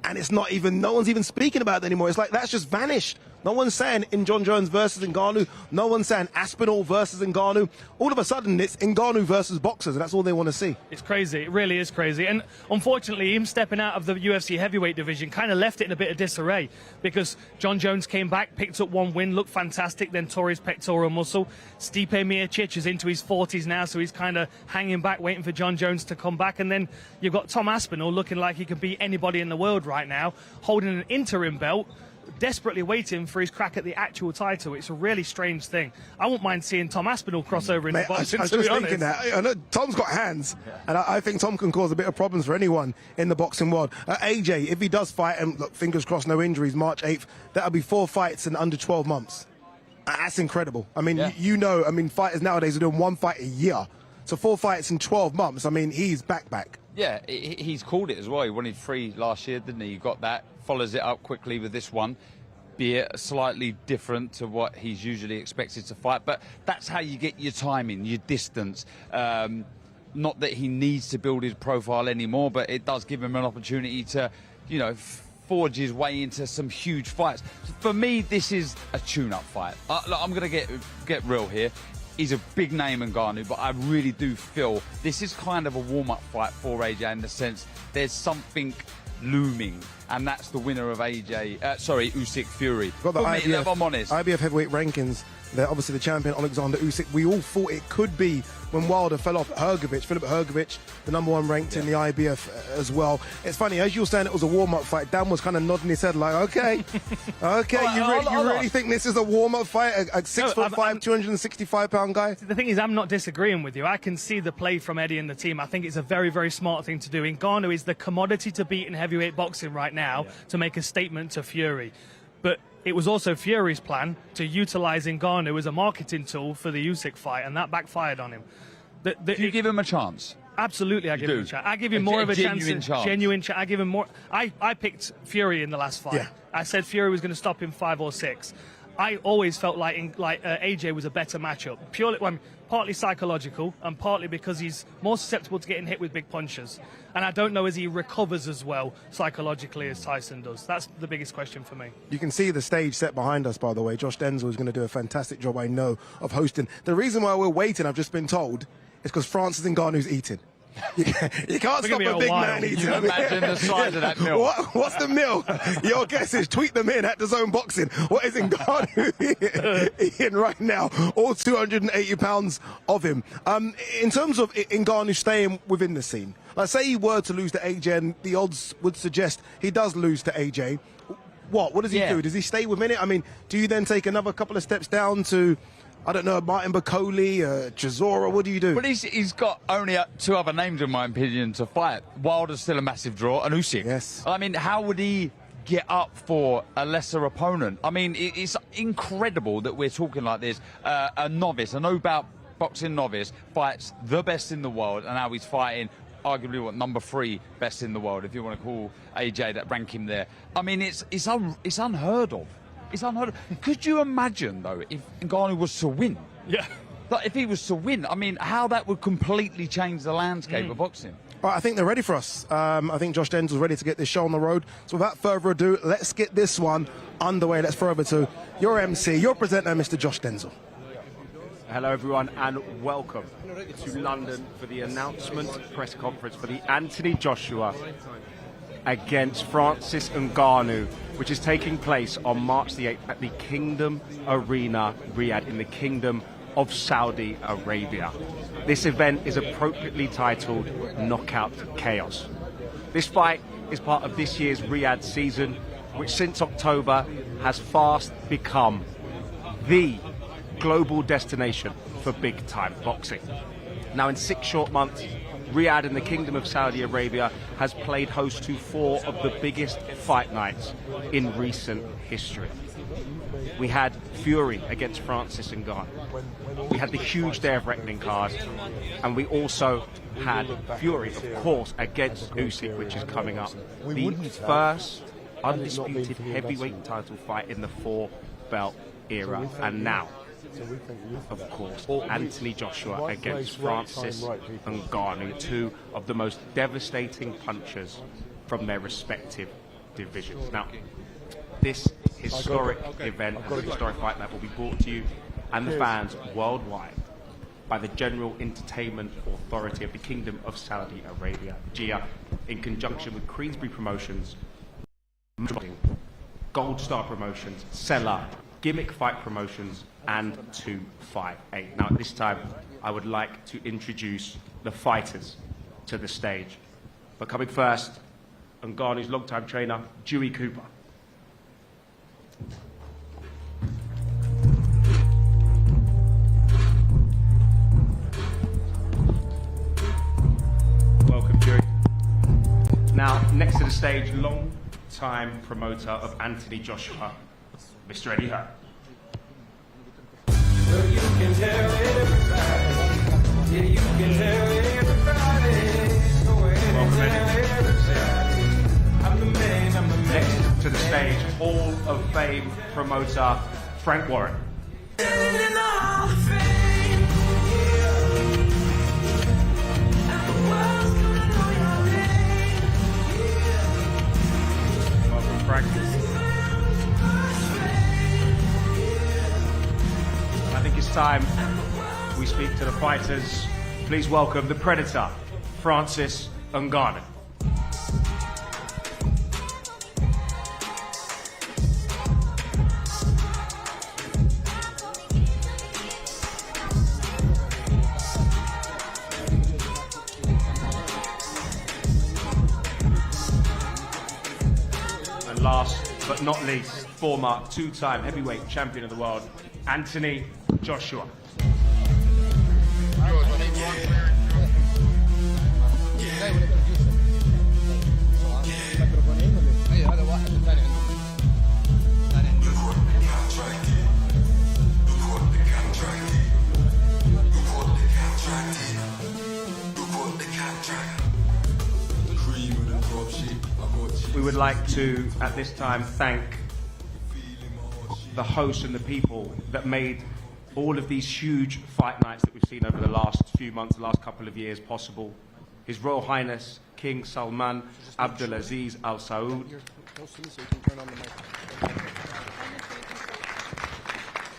And it's not even, no one's even speaking about it anymore. It's like, that's just vanished. No one's saying in John Jones versus Ngannou. No one's saying Aspinall versus Ngannou. All of a sudden, it's Ngannou versus boxers, and that's all they want to see. It's crazy. It really is crazy. And unfortunately, him stepping out of the UFC heavyweight division kind of left it in a bit of disarray, because John Jones came back, picked up one win, looked fantastic, then tore his pectoral muscle. Stipe Miocic is into his 40s now, so he's kind of hanging back, waiting for John Jones to come back. And then you've got Tom Aspinall looking like he could beat anybody in the world right now, holding an interim belt, desperately waiting for his crack at the actual title. It's a really strange thing. I wouldn't mind seeing Tom Aspinall cross over into boxing. I was just thinking that. I know Tom's got hands, and I think Tom can cause a bit of problems for anyone in the boxing world. AJ, if he does fight, and look, fingers crossed, no injuries, March 8th, that'll be 4 fights in under 12 months. That's incredible. I mean, you know, I mean, fighters nowadays are doing 1 fight a year. So 4 fights in 12 months, I mean, he's back. Yeah, he's called it as well. He wanted 3 last year, didn't he? He got that, follows it up quickly with this one, be it slightly different to what he's usually expected to fight. But that's how you get your timing, your distance. Not that he needs to build his profile anymore, but it does give him an opportunity to, you know, forge his way into some huge fights. For me, this is a tune-up fight. Look, I'm going to get real here. He's a big name, Ngannou, but I really do feel this is kind of a warm-up fight for AJ in the sense there's something looming, and that's the winner of Usyk Fury. Got the me, if I'm honest. IBF heavyweight rankings. They're obviously the champion, Alexander Usyk. We all thought it could be when Wilder fell off Philip Hrgovic, the #1 ranked in the IBF as well. It's funny, as you were saying it was a warm-up fight, Dan was kind of nodding his head like, okay, you really think this is a warm-up fight? A 6'5", 265-pound guy? The thing is, I'm not disagreeing with you. I can see the play from Eddie and the team. I think it's a very, very smart thing to do. Ngannou is the commodity to beat in heavyweight boxing right now to make a statement to Fury. But it was also Fury's plan to utilise Ngannou as a marketing tool for the Usyk fight, and that backfired on him. Do you give him a chance? Absolutely, I give him a chance. I give him more of a chance. Genuine chance. I give him more. I picked Fury in the last fight. Yeah. I said Fury was going to stop him 5 or 6. I always felt like AJ was a better matchup. Partly psychological and partly because he's more susceptible to getting hit with big punches. And I don't know as he recovers as well psychologically as Tyson does. That's the biggest question for me. You can see the stage set behind us, by the way. Josh Denzel is going to do a fantastic job, I know, of hosting. The reason why we're waiting, I've just been told, is because Francis Ngannou's eating. You can't stop a big man eating. You imagine the size of that meal. What's the meal? Your guess is tweet them in at DAZN Boxing. What is Ngannou eating right now? All 280 pounds of him. In terms of Ngannou staying within the scene, like say he were to lose to AJ, and the odds would suggest he does lose to AJ. What does he do? Does he stay within it? I mean, do you then take another couple of steps down to, I don't know, Martin Bakoli, Chisora? What do you do? Well, he's got only two other names, in my opinion, to fight. Wilder's still a massive draw, and Usyk. Yes. I mean, how would he get up for a lesser opponent? I mean, it's incredible that we're talking like this. A novice, a no-bout boxing novice, fights the best in the world, and now he's fighting arguably number 3 best in the world, if you want to call AJ that, rank him there. I mean, it's unheard of. It's unheard of. Could you imagine, though, if Ngannou was to win? Yeah. Like, if he was to win, I mean, how that would completely change the landscape of boxing. All right, I think they're ready for us. I think Josh Denzel's ready to get this show on the road. So without further ado, let's get this one underway. Let's throw over to your MC, your presenter, Mr. Josh Denzel. Hello everyone and welcome to London for the announcement press conference for the Anthony Joshua against Francis Ngannou, which is taking place on March the 8th at the Kingdom Arena, Riyadh, in the Kingdom of Saudi Arabia. This event is appropriately titled KnockoutChaos. This fight is part of this year's Riyadh season, which since October has fast become the global destination for big-time boxing. Now, in 6 short months, Riyadh in the Kingdom of Saudi Arabia has played host to 4 of the biggest fight nights in recent history. We had Fury against Francis Ngannou. We had the huge Day of Reckoning card, and we also had Fury, of course, against Usyk, which is coming up. The first undisputed heavyweight title fight in the 4-belt era, and now, of course, Anthony Joshua against Francis Ngannou, 2 of the most devastating punchers from their respective divisions. Now, this historic event, this historic fight night, will be brought to you and the fans worldwide by the General Entertainment Authority of the Kingdom of Saudi Arabia, GIA, in conjunction with Queensbury Promotions, Gold Star Promotions, Seller, Gimmick Fight Promotions, and 258. Now, at this time, I would like to introduce the fighters to the stage. But coming first, Ngannou's longtime trainer, Dewey Cooper. Welcome, Dewey. Now, next to the stage, long-time promoter of Anthony Joshua, Mr. Eddie Hearn. Well, you can tell everybody. Yeah, you can tell everybody. Go ahead and tell everybody. I'm the man, I'm the man. Next to the stage, Hall of Fame promoter, Frank Warren. Welcome, Frank. I think it's time we speak to the fighters. Please welcome the Predator, Francis Ngannou. And last but not least, former 2-time heavyweight champion of the world, Anthony Joshua. We would like to, at this time, thank the hosts and the people that made all of these huge fight nights that we've seen over the last few months, the last couple of years possible. His Royal Highness King Salman Abdulaziz Al Saud,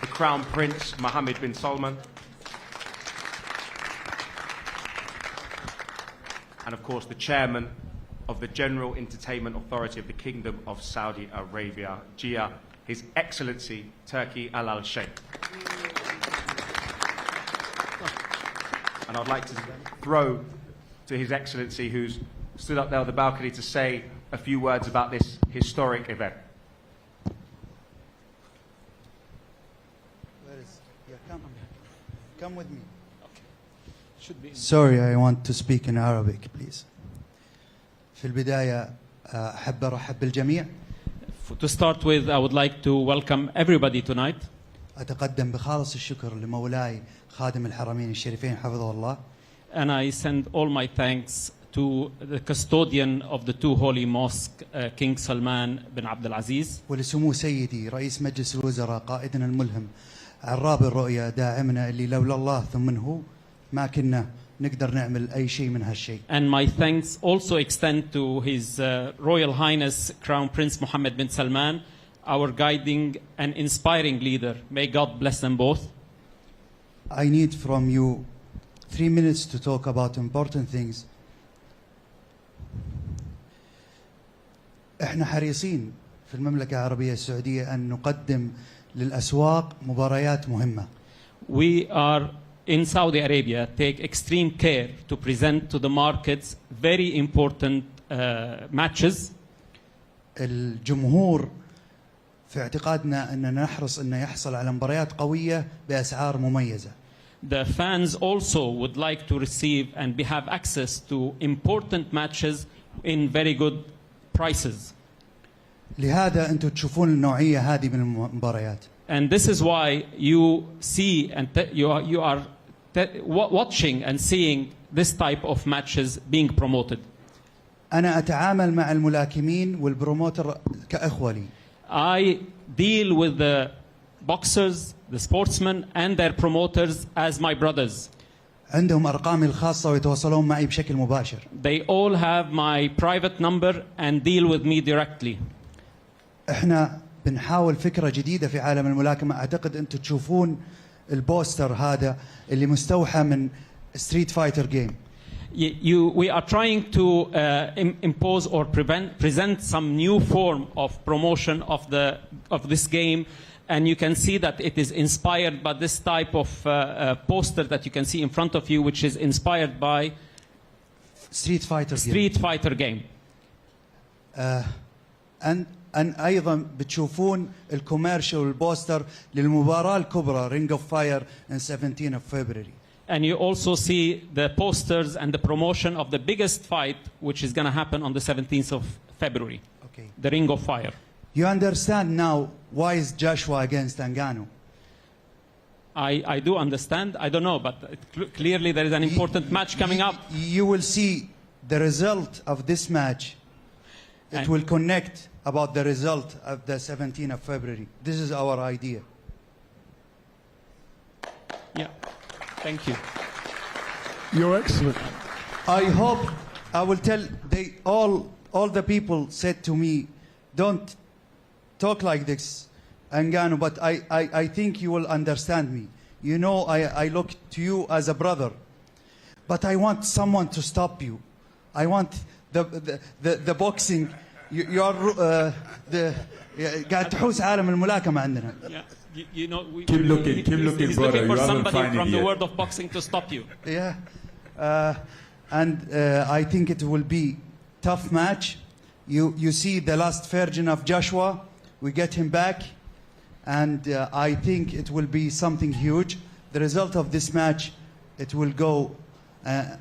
the Crown Prince Mohammed bin Salman, and of course the chairman of the General Entertainment Authority of the Kingdom of Saudi Arabia, Jia, His Excellency Turki Al Sheikh. And I'd like to throw to His Excellency, who's stood up there on the balcony, to say a few words about this historic event. Come with me. Sorry, I want to speak in Arabic, please. في البداية أحب أرحب بالجميع. To start with, I would like to welcome everybody tonight. أتقدم بخالص الشكر لمولاي خادم الحرمين الشريفين حفظه الله. And I send all my thanks to the custodian of the two holy mosques, King Salman bin Abdul Aziz. ولسمو سيدي رئيس مجلس الوزراء قائدنا الملهم عراب الرؤيا داعمنا اللي لولا الله ثم هو ما كنا نقدر نعمل أي شيء من هالشيء. And my thanks also extend to His Royal Highness Crown Prince Mohammed bin Salman, our guiding and inspiring leader. May God bless them both. I need from you 3 minutes to talk about important things. احنا حريصين في المملكة العربية السعودية أن نقدم للأسواق مباريات مهمة. We are in Saudi Arabia take extreme care to present to the markets very important matches. الجمهور في اعتقادنا أننا نحرص أن يحصل على مباريات قوية بأسعار مميزة. The fans also would like to receive and have access to important matches in very good prices. لهذا أنتم تشوفون النوعية هذه من المباريات. And this is why you see and you are watching and seeing this type of matches being promoted. أنا أتعامل مع الملاكمين والبروموتر كأخوة لي. I deal with the boxers, the sportsmen and their promoters as my brothers. عندهم أرقامي الخاصة ويتواصلون معي بشكل مباشر. They all have my private number and deal with me directly. احنا بنحاول فكرة جديدة في عالم الملاكمة. أعتقد أنتم تشوفون البوستر هذا اللي مستوحى من ستريت فايتر جيم. We are trying to impose or present some new form of promotion of this game, and you can see that it is inspired by this type of poster that you can see in front of you, which is inspired by Street Fighter game. أن أيضا بتشوفون الكوميرشال والبوستر للمباراة الكبرى Ring of Fire on 17th of February. And you also see the posters and the promotion of the biggest fight, which is going to happen on the 17th of February. Okay. The Ring of Fire. You understand now why is Joshua against Ngannou? I do understand. I don't know, but clearly there is an important match coming up. You will see the result of this match. It will connect about the result of the 17th of February. This is our idea. Yeah. Thank you. You're excellent. I hope I will tell all the people said to me, don't talk like this, Ngannou, but I think you will understand me. You know, I look to you as a brother, but I want someone to stop you. I want the boxing. You are قاعد تحوس عالم الملاكمة عندنا. You know, keep looking, he's brother. Looking for you somebody from the yet. world of boxing to stop you. Yeah, and I think it will be tough match. You see the last virgin of Joshua. We get him back, and I think it will be something huge. The result of this match, it will go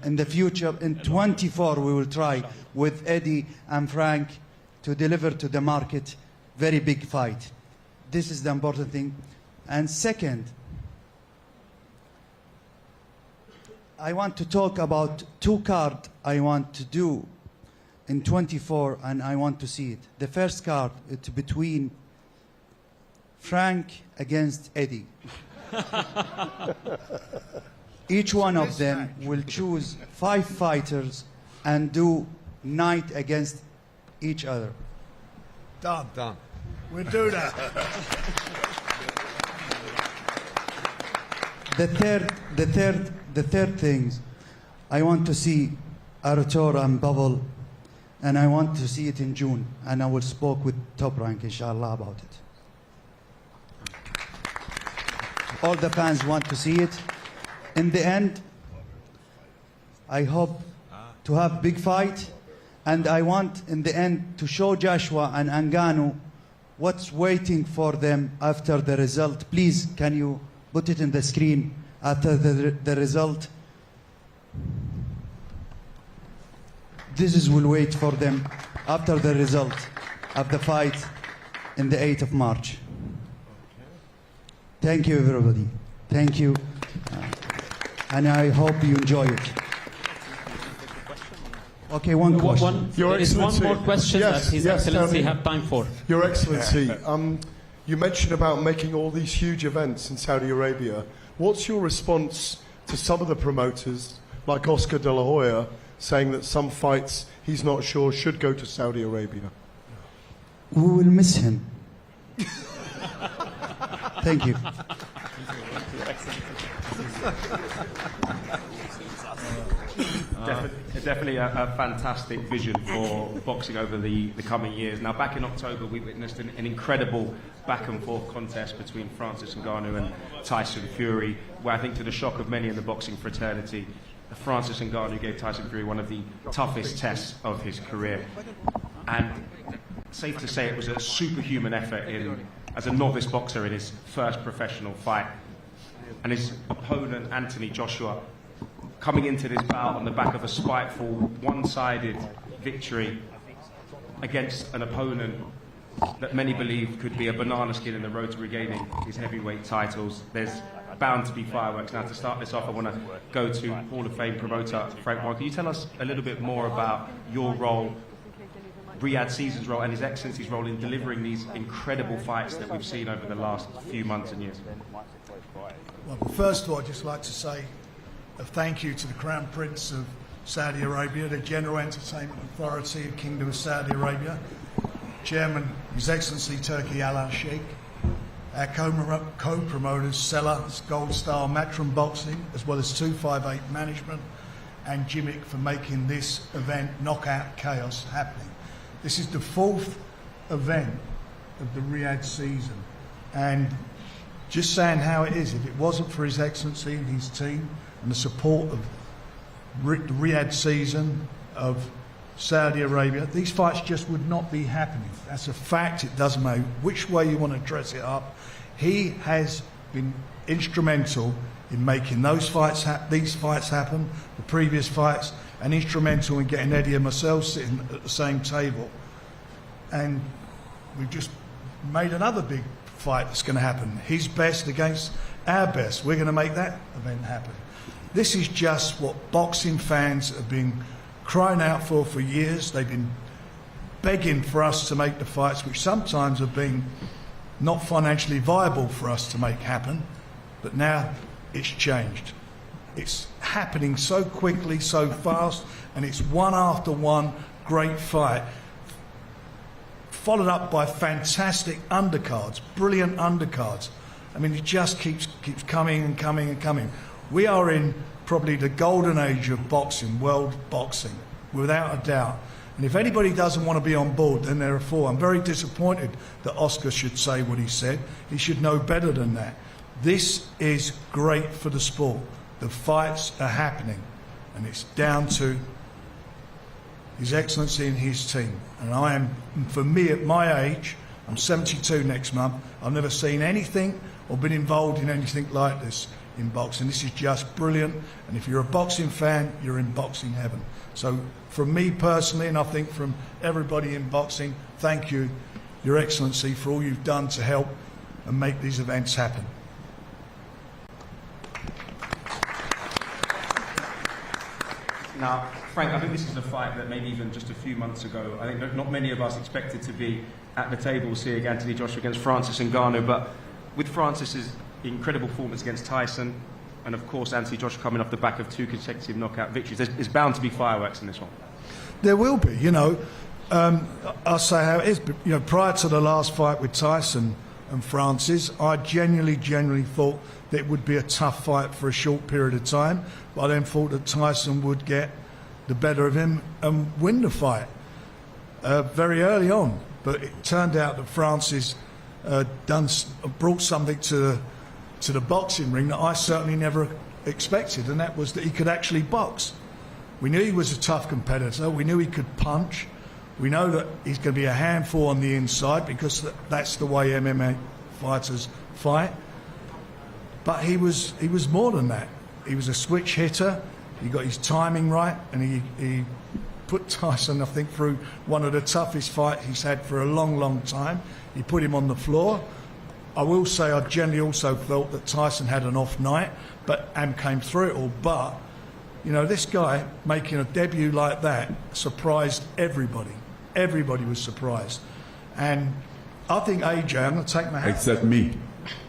in the future. In 24, we will try with Eddie and Frank to deliver to the market very big fight. This is the important thing. And second, I want to talk about two cards I want to do in 24, and I want to see it. The first card, it's between Frank against Eddie. Each one of them will choose 5 fighters and do night against each other. Done. We'll do that. The third thing, I want to see Arator and Bubble, and I want to see it in June, and I will speak with Top Rank, inshallah, about it. All the fans want to see it. In the end, I hope to have big fight, and I want in the end to show Joshua and Ngannou what's waiting for them after the result. Please, can you put it in the screen after the result? This is will wait for them after the result of the fight in the 8th of March. Thank you, everybody. Thank you. And I hope you enjoy it. Okay, one question. There is one more question that His Excellency have time for. Your Excellency, you mentioned about making all these huge events in Saudi Arabia. What's your response to some of the promoters, like Oscar de la Hoya, saying that some fights he's not sure should go to Saudi Arabia? We will miss him. Thank you. Definitely a fantastic vision for boxing over the coming years. Now, back in October, we witnessed an incredible back-and-forth contest between Francis Ngannou and Tyson Fury, where I think to the shock of many in the boxing fraternity, Francis Ngannou gave Tyson Fury one of the toughest tests of his career. And safe to say it was a superhuman effort as a novice boxer in his first professional fight. And his opponent, Anthony Joshua, coming into this bout on the back of a spiteful, one-sided victory against an opponent that many believe could be a banana skin in the road to regaining his heavyweight titles. There's bound to be fireworks. Now, to start this off, I want to go to Hall of Fame promoter Frank Warren. Can you tell us a little bit more about your role, Riyadh Season's role, and His Excellency's role in delivering these incredible fights that we've seen over the last few months and years? Well, first of all, I'd just like to say a thank you to the Crown Prince of Saudi Arabia, the General Entertainment Authority of Kingdom of Saudi Arabia, Chairman His Excellency Turki Al Sheikh, our co-promoters, Sellers, Gold Star, Matchroom Boxing, as well as 258 Management, and Jimmick for making this event, Knockout Chaos, happening. This is the 4th event of the Riyadh season, and just saying how it is, if it wasn't for His Excellency and his team and the support of the Riyadh season of Saudi Arabia, these fights just would not be happening. That's a fact. It doesn't matter which way you want to dress it up. He has been instrumental in making those fights these fights happen, the previous fights, and instrumental in getting Eddie and myself sitting at the same table. And we've just made another big fight that's going to happen. His best against our best. We're going to make that event happen. This is just what boxing fans have been crying out for years. They've been begging for us to make the fights, which sometimes have been not financially viable for us to make happen, but now it's changed. It's happening so quickly, so fast, and it's one after one great fight, followed up by fantastic undercards, brilliant undercards. I mean, it just keeps coming and coming and coming. We are in probably the golden age of boxing, world boxing, without a doubt. And if anybody doesn't want to be on board, then they're a fool. I'm very disappointed that Oscar should say what he said. He should know better than that. This is great for the sport. The fights are happening, and it's down to His Excellency and his team. And I am, for me at my age, I'm 72 next month, I've never seen anything or been involved in anything like this in boxing. This is just brilliant, and if you're a boxing fan, you're in boxing heaven. So from me personally, and I think from everybody in boxing, thank you, Your Excellency, for all you've done to help and make these events happen. Now, Frank, I think this is a fight that maybe even just a few months ago, I think not many of us expected to be at the table seeing Anthony Joshua against Francis Ngannou, but with Francis's incredible performance against Tyson, and of course Anthony Joshua coming off the back of 2 consecutive knockout victories, there's bound to be fireworks in this one. There will be, you know. I'll say how it is, but you know, prior to the last fight with Tyson and Francis, I genuinely thought that it would be a tough fight for a short period of time, but I then thought that Tyson would get the better of him and win the fight very early on. But it turned out that Francis brought something to the boxing ring that I certainly never expected, and that was that he could actually box. We knew he was a tough competitor. We knew he could punch. We know that he's going to be a handful on the inside because that's the way MMA fighters fight. But he was more than that. He was a switch hitter. He got his timing right, and he put Tyson, I think, through one of the toughest fights he's had for a long, long time. He put him on the floor. I will say I generally also felt that Tyson had an off night, and came through it all. But, you know, this guy making a debut like that surprised everybody. Everybody was surprised. And I think AJ, I'm going to take my hat. Except me.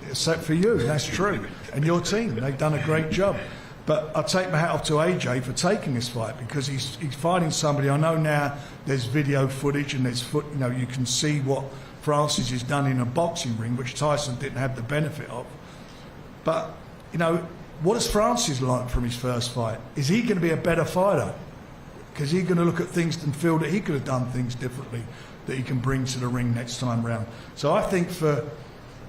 Except for you, that's true. And your team, they've done a great job. But I take my hat off to AJ for taking this fight, because he's fighting somebody. I know now there's video footage and you can see what Francis has done in a boxing ring, which Tyson didn't have the benefit of. But, you know, what has Francis learned from his first fight? Is he going to be a better fighter? Because he's going to look at things and feel that he could have done things differently that he can bring to the ring next time round. So I think for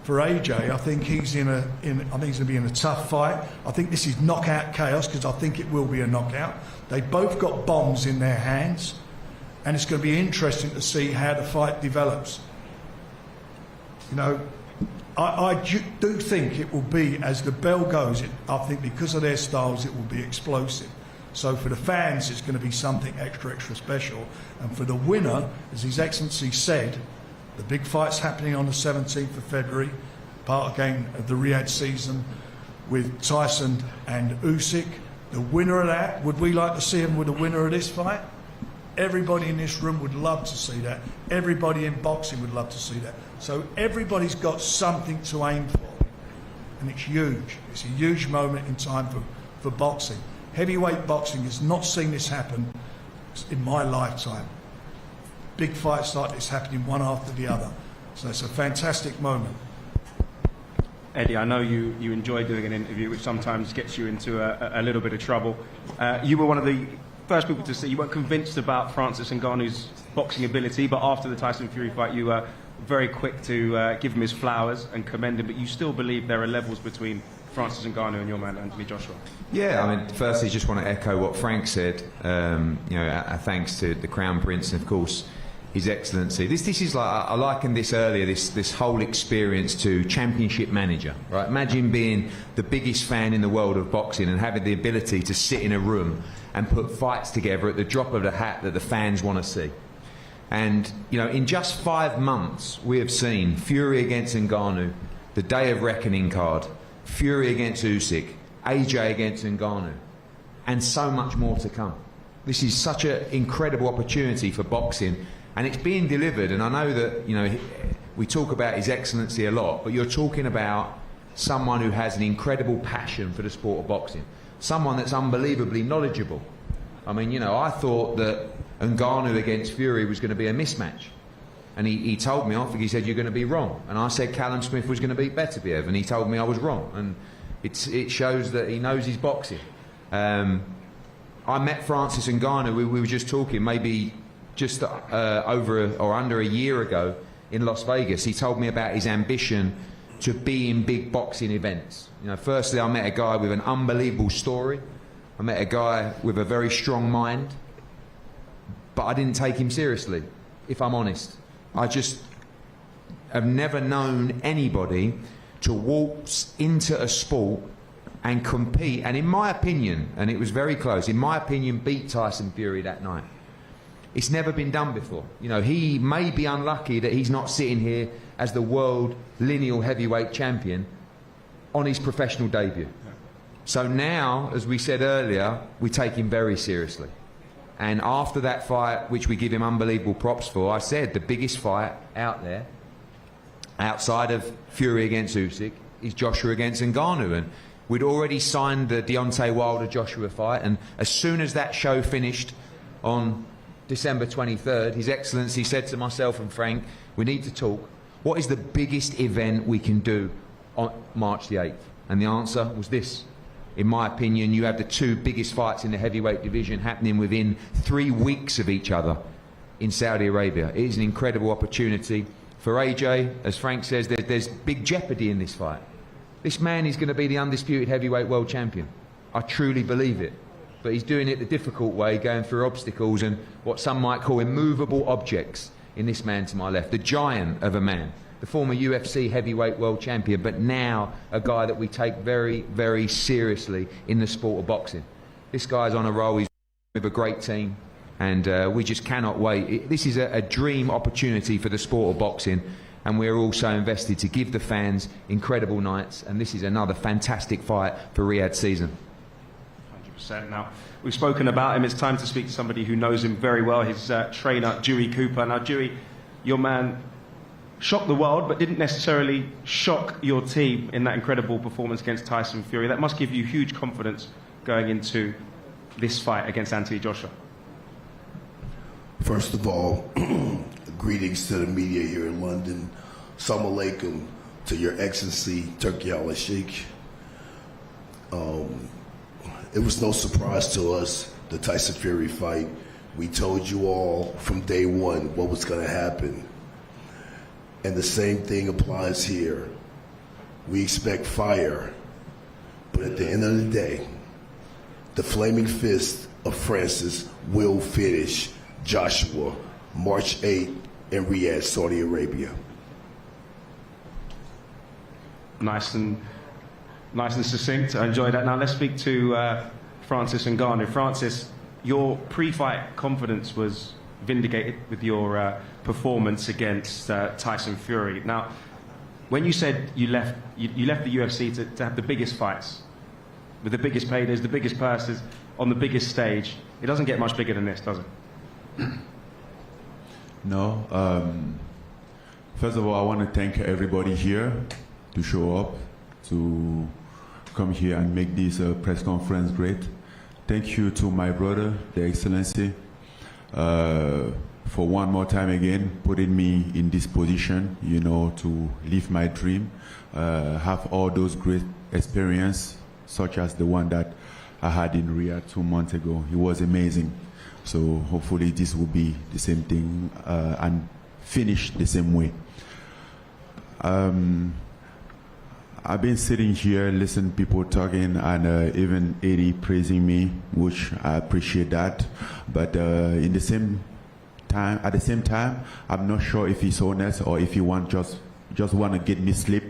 AJ, I think he's I think he's going to be in a tough fight. I think this is knockout chaos, because I think it will be a knockout. They both got bombs in their hands, and it's going to be interesting to see how the fight develops. You know, I do think it will be, as the bell goes, I think because of their styles, it will be explosive. So for the fans, it's going to be something extra, extra special. And for the winner, as His Excellency said, the big fight's happening on the 17th of February, part again of the Riyadh season with Tyson and Usyk. The winner of that, would we like to see him with the winner of this fight? Everybody in this room would love to see that. Everybody in boxing would love to see that. So everybody's got something to aim for. And it's huge. It's a huge moment in time for boxing. Heavyweight boxing has not seen this happen in my lifetime. Big fights like this happening one after the other. So it's a fantastic moment. Eddie, I know you enjoy doing an interview, which sometimes gets you into a little bit of trouble. You were one of the first people to say you weren't convinced about Francis Ngannou's boxing ability, but after the Tyson Fury fight, you were very quick to give him his flowers and commend him. But you still believe there are levels between Francis Ngannou and your man Anthony Joshua? Yeah, I mean, firstly, just want to echo what Frank said. You know, thanks to the Crown Prince and, of course, His Excellency. This is like, I likened this earlier, this whole experience to Championship Manager, right? Imagine being the biggest fan in the world of boxing and having the ability to sit in a room and put fights together at the drop of the hat that the fans want to see. And, you know, in just 5 months, we have seen Fury against Ngannou, the Day of Reckoning card, Fury against Usyk, AJ against Ngannou, and so much more to come. This is such an incredible opportunity for boxing, and it's being delivered. And I know that, you know, we talk about His Excellency a lot, but you're talking about someone who has an incredible passion for the sport of boxing, someone that's unbelievably knowledgeable. I mean, you know, I thought that Ngannou against Fury was going to be a mismatch. And he told me off, he said, you're going to be wrong. And I said Callum Smith was going to beat Beterbiev, and he told me I was wrong. And it shows that he knows his boxing. I met Francis Ngannou, we were just talking, maybe just over or under a year ago in Las Vegas. He told me about his ambition to be in big boxing events. You know, firstly, I met a guy with an unbelievable story. I met a guy with a very strong mind, but I didn't take him seriously, if I'm honest. I just have never known anybody to waltz into a sport and compete, and in my opinion, and it was very close, in my opinion, beat Tyson Fury that night. It's never been done before. You know, he may be unlucky that he's not sitting here as the world lineal heavyweight champion on his professional debut. So now, as we said earlier, we take him very seriously. And after that fight, which we give him unbelievable props for, I said the biggest fight out there, outside of Fury against Usyk, is Joshua against Ngannou. And we'd already signed the Deontay Wilder-Joshua fight, and as soon as that show finished on December 23rd, His Excellency said to myself and Frank, we need to talk. What is the biggest event we can do on March the 8th? And the answer was this. In my opinion, you have the two biggest fights in the heavyweight division happening within 3 weeks of each other in Saudi Arabia. It is an incredible opportunity. For AJ, as Frank says, there's big jeopardy in this fight. This man is going to be the undisputed heavyweight world champion. I truly believe it. But he's doing it the difficult way, going through obstacles and what some might call immovable objects in this man to my left. The giant of a man, the former UFC heavyweight world champion, but now a guy that we take very, very seriously in the sport of boxing. This guy's on a roll. He's with a great team. And we just cannot wait. This is a dream opportunity for the sport of boxing, and we're also invested to give the fans incredible nights, and this is another fantastic fight for Riyadh season. 100%. Now, we've spoken about him. It's time to speak to somebody who knows him very well, his trainer, Dewey Cooper. Now, Dewey, your man shocked the world, but didn't necessarily shock your team in that incredible performance against Tyson Fury. That must give you huge confidence going into this fight against Anthony Joshua. First of all, greetings to the media here in London. Assalamu alaikum to Your Excellency, Turki al-Sheikh. It was no surprise to us, the Tyson Fury fight. We told you all from day one what was going to happen. And the same thing applies here. We expect fire, but at the end of the day, the flaming fist of Francis will finish Joshua, March 8th in Riyadh, Saudi Arabia. Nice and succinct. I enjoyed that. Now let's speak to Francis Ngannou. Francis, your pre-fight confidence was vindicated with your performance against Tyson Fury. Now, when you said you left the UFC to have the biggest fights, with the biggest paydays, the biggest purses, on the biggest stage, it doesn't get much bigger than this, does it? No. First of all, I want to thank everybody here to show up, to come here and make this press conference great. Thank you to my brother, the Excellency, for one more time again putting me in this position, you know, to live my dream, have all those great experiences, such as the one that I had in Riyadh 2 months ago. It was amazing. So hopefully this will be the same thing and finish the same way. I've been sitting here, listening to people talking, and even Eddie praising me, which I appreciate that. But at the same time, I'm not sure if he's honest or if he just want to get me sleep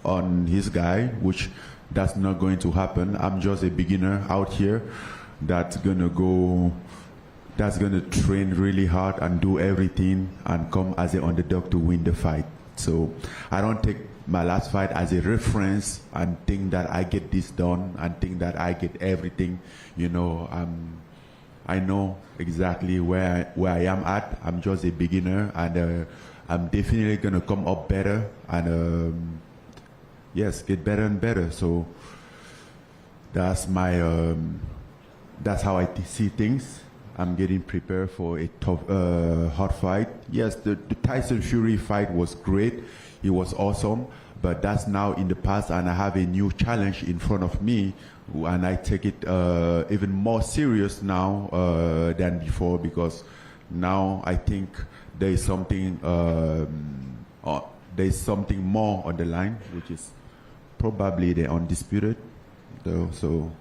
on his guy, which that's not going to happen. I'm just a beginner out here that's gonna train really hard and do everything and come as an underdog to win the fight. So I don't take my last fight as a reference and think that I get this done and think that I get everything. You know, I know exactly where I am at. I'm just a beginner, and I'm definitely gonna come up better and yes, get better and better. So that's my that's how I see things. I'm getting prepared for a tough, hard fight. Yes, the Tyson Fury fight was great. It was awesome, but that's now in the past, and I have a new challenge in front of me, and I take it even more serious now than before, because now I think there is something more on the line, which is probably the undisputed. So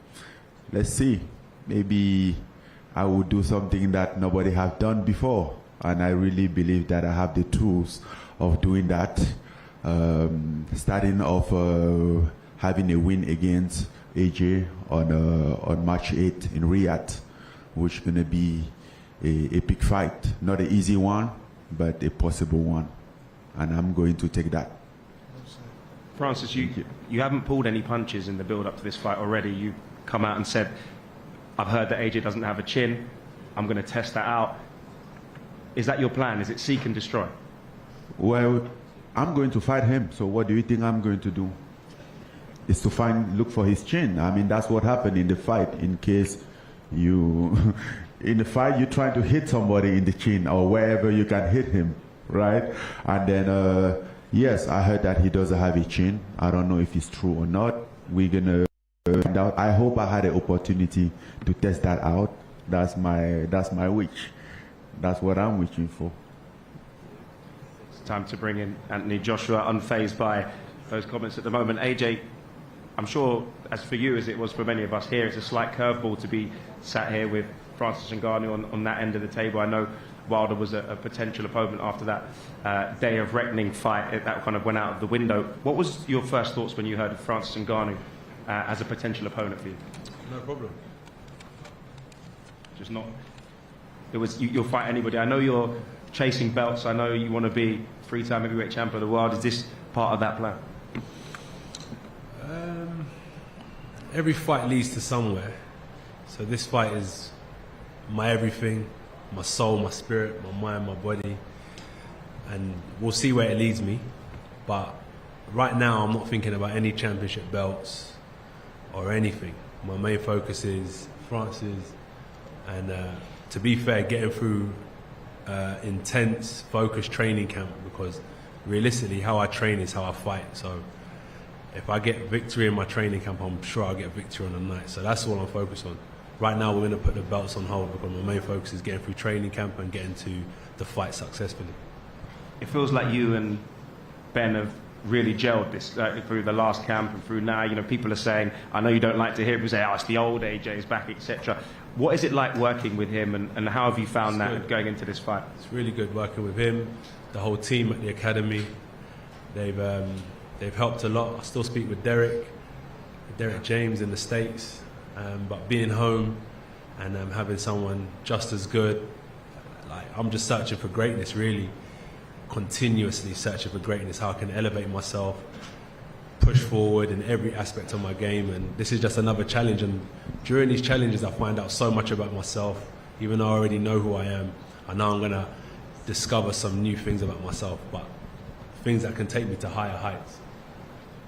let's see. Maybe I will do something that nobody has done before, and I really believe that I have the tools of doing that. Starting off having a win against AJ on March 8th in Riyadh, which is going to be a big fight. Not an easy one, but a possible one, and I'm going to take that. Francis, you haven't pulled any punches in the build-up to this fight already. You come out and said, I've heard that AJ doesn't have a chin. I'm going to test that out. Is that your plan? Is it seek and destroy? Well, I'm going to fight him. So what do you think I'm going to do? Is to look for his chin. I mean, that's what happened in the fight. In case you, in the fight, you're trying to hit somebody in the chin or wherever you can hit him, right? And then, yes, I heard that he doesn't have a chin. I don't know if it's true or not. We're going to I hope I had an opportunity to test that out. That's my wish. That's what I'm wishing for. It's time to bring in Anthony Joshua, unfazed by those comments at the moment. AJ, I'm sure, as for you as it was for many of us here, it's a slight curveball to be sat here with Francis Ngannou on that end of the table. I know Wilder was a potential opponent after that day of reckoning fight. That kind of went out of the window. What was your first thoughts when you heard of Francis Ngannou as a potential opponent for you? No problem. Just not. It was you'll fight anybody. I know you're chasing belts. I know you want to be 3-time heavyweight champion of the world. Is this part of that plan? Every fight leads to somewhere. So this fight is my everything, my soul, my spirit, my mind, my body, and we'll see where it leads me. But right now, I'm not thinking about any championship belts or anything. My main focus is Francis, and to be fair, getting through intense, focused training camp, because realistically, how I train is how I fight. So if I get victory in my training camp, I'm sure I'll get victory on the night. So that's all I'm focused on. Right now, we're going to put the belts on hold because my main focus is getting through training camp and getting to the fight successfully. It feels like you and Ben have really gelled this through the last camp and through now. You know, people are saying, I know you don't like to hear people say, oh, it's the old AJ's back, etc. What is it like working with him, and how have you found that going into this fight? It's really good working with him, the whole team at the academy. They've helped a lot. I still speak with Derek James in the States, but being home and having someone just as good, like, I'm just searching for greatness, really, continuously searching for greatness, how I can elevate myself, push forward in every aspect of my game, and this is just another challenge. And during these challenges, I find out so much about myself. Even though I already know who I am, I know I'm going to discover some new things about myself, but things that can take me to higher heights.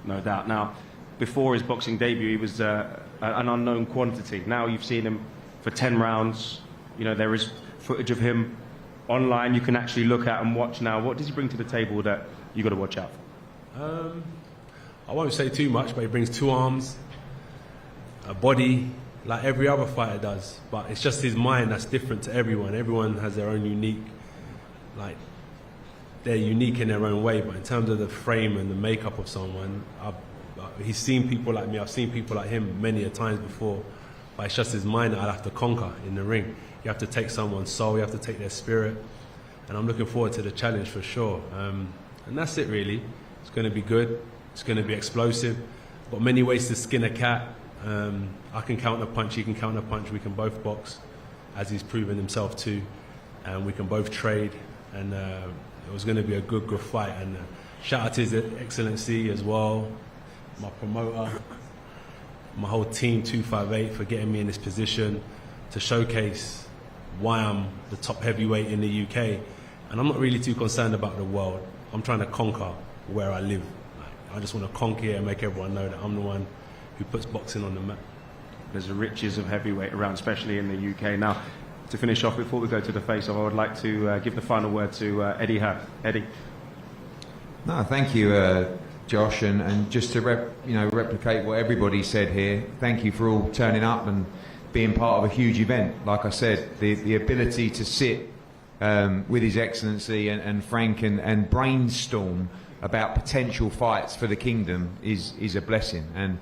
No doubt. Now, before his boxing debut, he was an unknown quantity. Now you've seen him for 10 rounds. You know, there is footage of him online you can actually look at and watch now. What does he bring to the table that you got to watch out for? I won't say too much, but he brings 2 arms, a body, like every other fighter does. But it's just his mind that's different to everyone. Everyone has their own unique, like, they're unique in their own way. But in terms of the frame and the makeup of someone, he's seen people like me, I've seen people like him many a times before. But it's just his mind that I'll have to conquer in the ring. You have to take someone's soul, you have to take their spirit. And I'm looking forward to the challenge for sure. And that's it, really. It's going to be good. It's going to be explosive. Got many ways to skin a cat. I can counter punch, he can counter punch. We can both box, as he's proven himself too. And we can both trade. And it was going to be a good fight. And shout out to His Excellency as well, my promoter, my whole team, 258, for getting me in this position to showcase why I'm the top heavyweight in the UK. And I'm not really too concerned about the world. I'm trying to conquer where I live. I just want to conquer and make everyone know that I'm the one who puts boxing on the map. There's the riches of heavyweight around, especially in the UK. Now, to finish off, before we go to the face-off, I would like to give the final word to Eddie Hearn. Eddie. No, thank you, Josh, and just to replicate what everybody said here, thank you for all turning up and being part of a huge event. Like I said, the ability to sit with His Excellency and Frank and brainstorm about potential fights for the kingdom is a blessing. And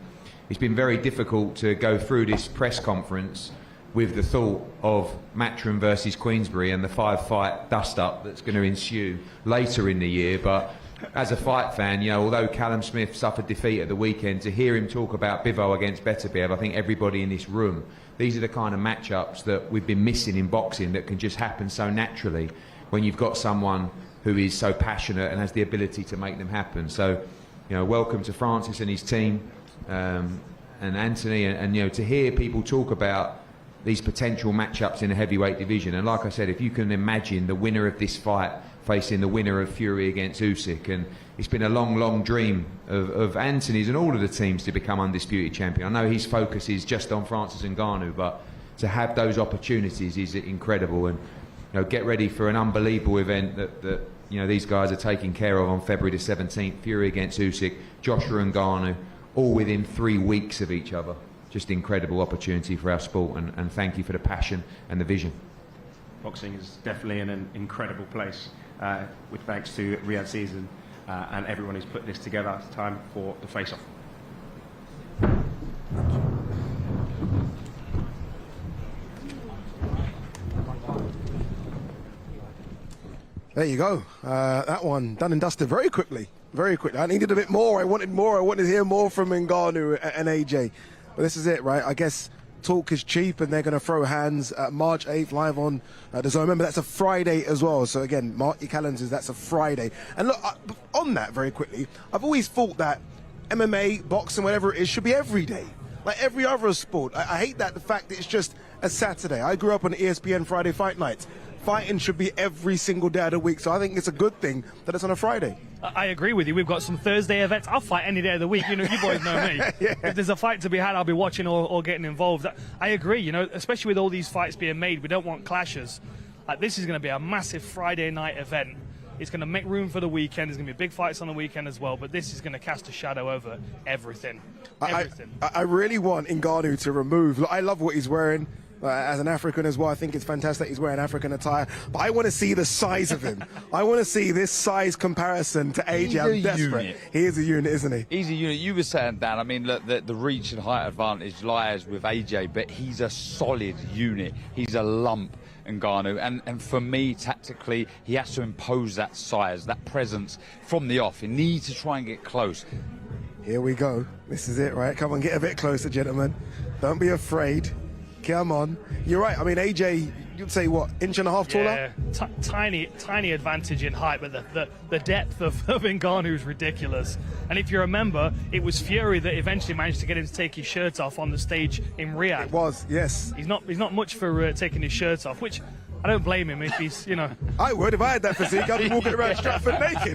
it's been very difficult to go through this press conference with the thought of Matchroom versus Queensberry and the 5-fight dust-up that's going to ensue later in the year. But as a fight fan, you know, although Callum Smith suffered defeat at the weekend, to hear him talk about Bivol against Beterbiev, I think everybody in this room, these are the kind of matchups that we've been missing in boxing that can just happen so naturally when you've got someone who is so passionate and has the ability to make them happen. So, you know, welcome to Francis and his team, and Anthony, and you know, to hear people talk about these potential matchups in the heavyweight division. And like I said, if you can imagine the winner of this fight facing the winner of Fury against Usyk, and it's been a long dream of Anthony's and all of the teams to become undisputed champion. I know his focus is just on Francis Ngannou, but to have those opportunities is incredible. And you know, get ready for an unbelievable event that you know, these guys are taking care of on February the 17th. Fury against Usyk, Joshua Ngannou, all within 3 weeks of each other. Just incredible opportunity for our sport, and thank you for the passion and the vision. Boxing is definitely in an incredible place, with thanks to Riyadh Season and everyone who's put this together. It's time for the face-off. There you go. That one done and dusted very quickly. Very quickly. I needed a bit more. I wanted more. I wanted to hear more from Ngannou and AJ. But this is it, right? I guess talk is cheap, and they're going to throw hands March 8th live on the Zone. Remember, that's a Friday as well. So again, mark your calendars. That's a Friday. And look, on that very quickly, I've always thought that MMA, boxing, whatever it is, should be every day, like every other sport. I hate that the fact that it's just a Saturday. I grew up on ESPN Friday Fight Nights. Fighting should be every single day of the week, so I think it's a good thing that it's on a Friday. I agree with you. We've got some Thursday events. I'll fight any day of the week. You know, you boys know me. Yeah. If there's a fight to be had, I'll be watching or getting involved. I agree. You know, especially with all these fights being made, we don't want clashes. Like, this is going to be a massive Friday night event. It's going to make room for the weekend. There's going to be big fights on the weekend as well, but this is going to cast a shadow over everything. I really want Ngannou to remove. Look, I love what he's wearing. As an African as well, I think it's fantastic he's wearing African attire. But I want to see the size of him. I want to see this size comparison to AJ. I'm desperate. Unit. He is a unit, isn't he? He's a unit. You were saying, Dan, I mean, look, the reach and height advantage lies with AJ, but he's a solid unit. He's a lump, Ngannou. And for me, tactically, he has to impose that size, that presence from the off. He needs to try and get close. Here we go. This is it, right? Come on, get a bit closer, gentlemen. Don't be afraid. Come on. You're right. I mean, AJ, you'd say, what, inch and a half taller? Yeah, tiny advantage in height, but the depth of Ngannou is ridiculous. And if you remember, it was Fury that eventually managed to get him to take his shirt off on the stage in Riyadh. It was, yes. He's not much for taking his shirt off, which I don't blame him if he's, you know. I would if I had that physique. I'd be walking around Stratford naked.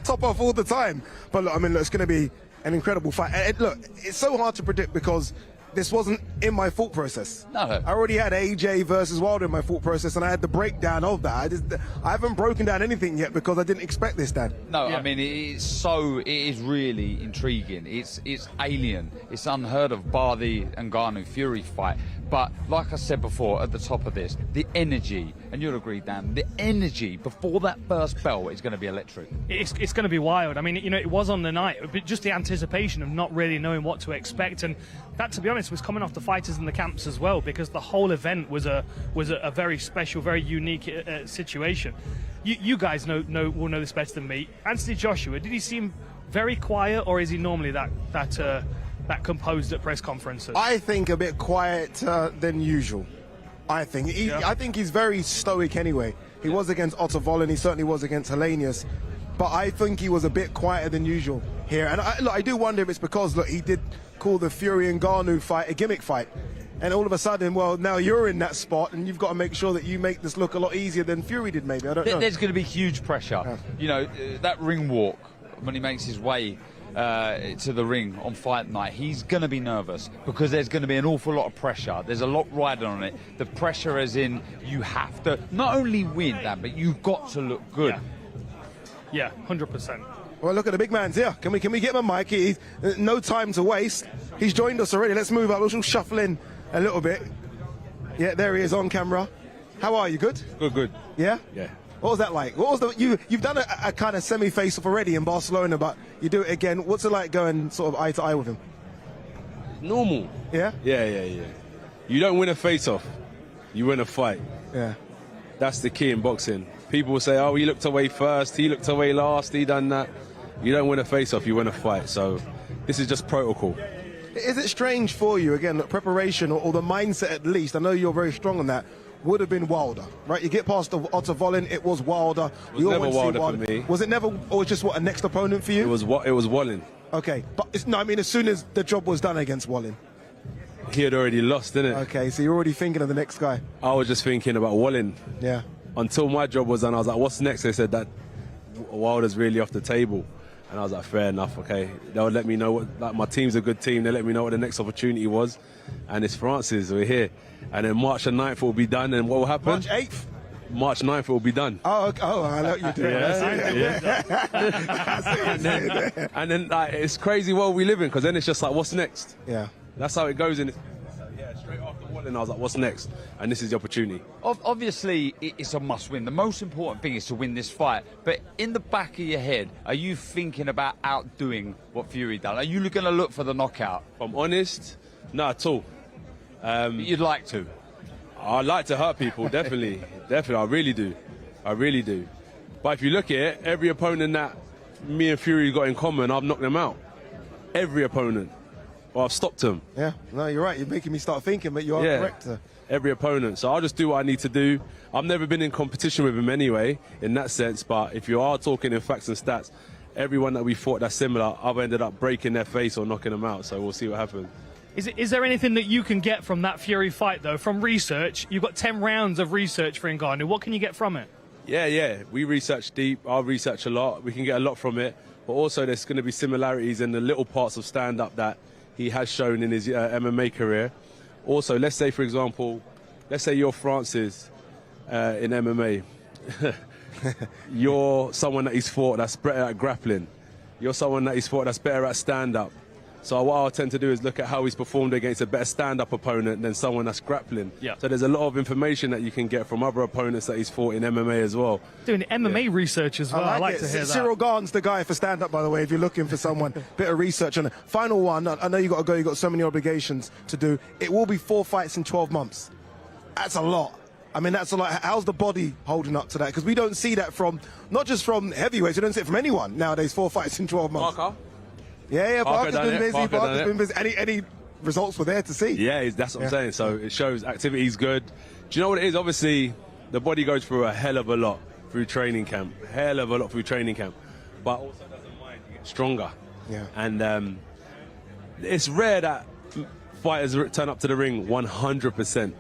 Top off all the time. But look, I mean, look, it's going to be an incredible fight. And look, it's so hard to predict because this wasn't in my thought process. No. I already had AJ versus Wilder in my thought process, and I had the breakdown of that. I haven't broken down anything yet because I didn't expect this, Dan. No, yeah. I mean, it is really intriguing. It's alien. It's unheard of, bar the Ngannou Fury fight. But like I said before, at the top of this, the energy, and you'll agree, Dan, the energy before that first bell is going to be electric. It's going to be wild. I mean, you know, it was on the night, but just the anticipation of not really knowing what to expect, and that, to be honest, was coming off the fighters in the camps as well, because the whole event was a very special, very unique situation. You guys will know this better than me. Anthony Joshua, did he seem very quiet, or is he normally that composed at press conferences? I think a bit quieter than usual. I think he's very stoic anyway. He was against Otto Vollen, he certainly was against Hellenius, but I think he was a bit quieter than usual here. And I do wonder if it's because, look, he did call the Fury and Ngannou fight a gimmick fight, and all of a sudden, well, now you're in that spot, and you've got to make sure that you make this look a lot easier than Fury did. Maybe, I don't know. There's going to be huge pressure. Yeah. You know, that ring walk when he makes his way to the ring on fight night, he's going to be nervous because there's going to be an awful lot of pressure. There's a lot riding on it. The pressure as in you have to not only win that, but you've got to look good. Yeah, 100%. Well, look at the big man's here. Can we get him a mic? He's no time to waste. He's joined us already. Let's move up. We'll shuffle in a little bit. Yeah, there he is on camera. How are you? Good? Good. Yeah? Yeah. What was that like? What was you've done a kind of semi-face-off already in Barcelona, but you do it again. What's it like going sort of eye to eye with him? Normal. Yeah? Yeah. You don't win a face-off. You win a fight. Yeah. That's the key in boxing. People will say, oh, he looked away first, he looked away last, he done that. You don't win a face-off, you win a fight. So this is just protocol. Is it strange for you, again, that preparation or the mindset at least, I know you're very strong on that, would have been Wilder, right? You get past the Otto Vollen, it was Wilder. It was never Wilder for me. Was it never, or just what, a next opponent for you? It was Wallen. Okay, but I mean, as soon as the job was done against Wallen. He had already lost, didn't it? Okay, so you're already thinking of the next guy. I was just thinking about Wallen. Yeah. Until my job was done, I was like, what's next? They said that Wilder's really off the table. And I was like, fair enough, okay. They'll let me know what, like, my team's a good team. They let me know what the next opportunity was. And it's Francis, we're here. And then March the 9th will be done, and what will happen? March 8th? March 9th it will be done. Oh, okay. Oh, I know what you're doing. And then like, it's crazy world we live in, because then it's just like, what's next? Yeah. That's how it goes. And straight after Wallen, I was like, what's next? And this is the opportunity. Obviously, it's a must-win. The most important thing is to win this fight. But in the back of your head, are you thinking about outdoing what Fury done? Are you going to look for the knockout? If I'm honest, not at all. You'd like to? I like to hurt people, definitely. Definitely, I really do. I really do. But if you look at it, every opponent that me and Fury got in common, I've knocked them out. Every opponent. Or I've stopped them. Yeah, no, you're right. You're making me start thinking, but you are correct. Every opponent. So I'll just do what I need to do. I've never been in competition with him anyway, in that sense. But if you are talking in facts and stats, everyone that we fought that's similar, I've ended up breaking their face or knocking them out. So we'll see what happens. Is there anything that you can get from that Fury fight, though, from research? You've got 10 rounds of research for Ngannou. What can you get from it? Yeah. We research deep. I research a lot. We can get a lot from it. But also there's going to be similarities in the little parts of stand-up that he has shown in his MMA career. Also, let's say, for example, let's say you're Francis in MMA. You're someone that he's fought that's better at grappling. You're someone that he's fought that's better at stand-up. So what I tend to do is look at how he's performed against a better stand-up opponent than someone that's grappling. Yeah. So there's a lot of information that you can get from other opponents that he's fought in MMA as well. Doing MMA research as well. I like to hear that. Cyril Gahn's the guy for stand-up, by the way, if you're looking for someone. Bit of research on it. Final one. I know you got to go. You've got so many obligations to do. It will be 4 fights in 12 months. That's a lot. I mean, that's a lot. How's the body holding up to that? Because we don't see that from, not just from heavyweights, we don't see it from anyone nowadays, 4 fights in 12 months. Parker? Yeah, Parker's been busy. Parker's been busy. Any results were there to see? Yeah, that's what I'm saying. So it shows activity's good. Do you know what it is? Obviously, the body goes through a hell of a lot through training camp. But also doesn't mind. You get stronger. Yeah. And it's rare that fighters turn up to the ring 100%.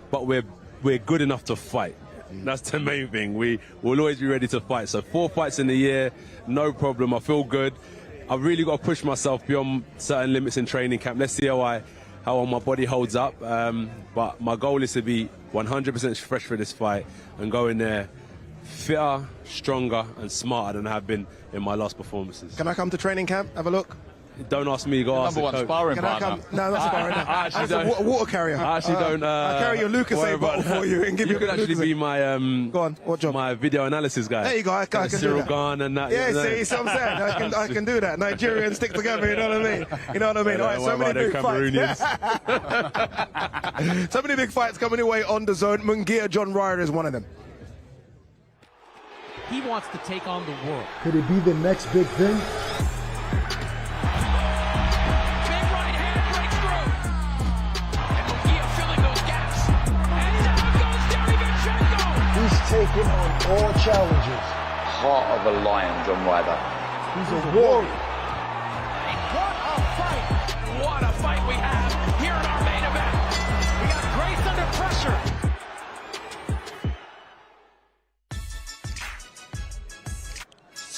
But we're good enough to fight. That's the main thing. We will always be ready to fight. So 4 fights in a year, no problem. I feel good. I've really got to push myself beyond certain limits in training camp. Let's see how my body holds up. But my goal is to be 100% fresh for this fight and go in there fitter, stronger and smarter than I have been in my last performances. Can I come to training camp? Have a look? Don't ask me, go ask the coach. Sparring Can I come? No, not sparring. I actually don't. A water carrier. I actually don't. I'll carry your Lucasade bottle for you and give you. You could actually be my Go on. What job? My video analysis guy. There you go. I can do Cyril that. Gahn and that. Yeah, you know. see what I'm saying? I can do that. Nigerians stick together. You know what I mean? You know what I mean? All right. So many big fights. So many big fights coming your way on the zone. Munguia John Ryder is one of them. He wants to take on the world. Could it be the next big thing? Taking on all challenges. Heart of a lion, John Ryder. He's a warrior. What a fight! What a fight we have here in our main event. We got Grace under pressure.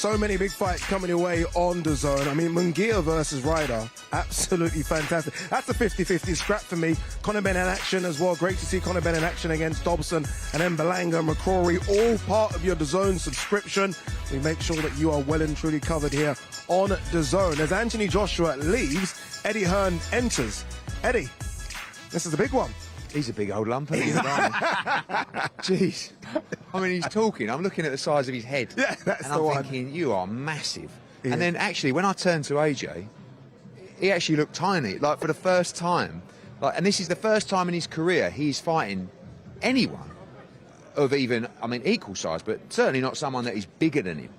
So many big fights coming your way on the zone. I mean, Munguia versus Ryder, absolutely fantastic. That's a 50-50 scrap for me. Conor Benn in action as well. Great to see Conor Benn in action against Dobson and then Belanga, McCrory, all part of your DAZN subscription. We make sure that you are well and truly covered here on DAZN. As Anthony Joshua leaves, Eddie Hearn enters. Eddie, this is the big one. He's a big old lump, isn't he? Jeez. I mean, he's talking. I'm looking at the size of his head. Yeah, that's and the I'm one. thinking, you are massive. Yeah. And then actually, when I turned to AJ, he actually looked tiny, like for the first time. Like, and this is the first time in his career he's fighting anyone of even, I mean, equal size, but certainly not someone that is bigger than him.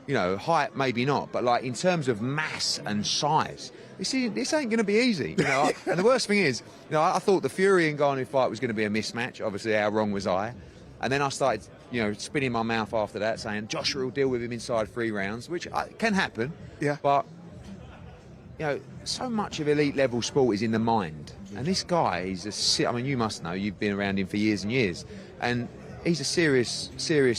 You know, height maybe not, but like in terms of mass and size, this ain't going to be easy. You know, and the worst thing is, you know, I thought the Fury and Ngannou fight was going to be a mismatch. Obviously, how wrong was I? And then I started, you know, spinning my mouth after that, saying Joshua will deal with him inside 3 rounds, which can happen. Yeah. But you know, so much of elite level sport is in the mind, and this guy is I mean, you must know. You've been around him for years and years, and he's a serious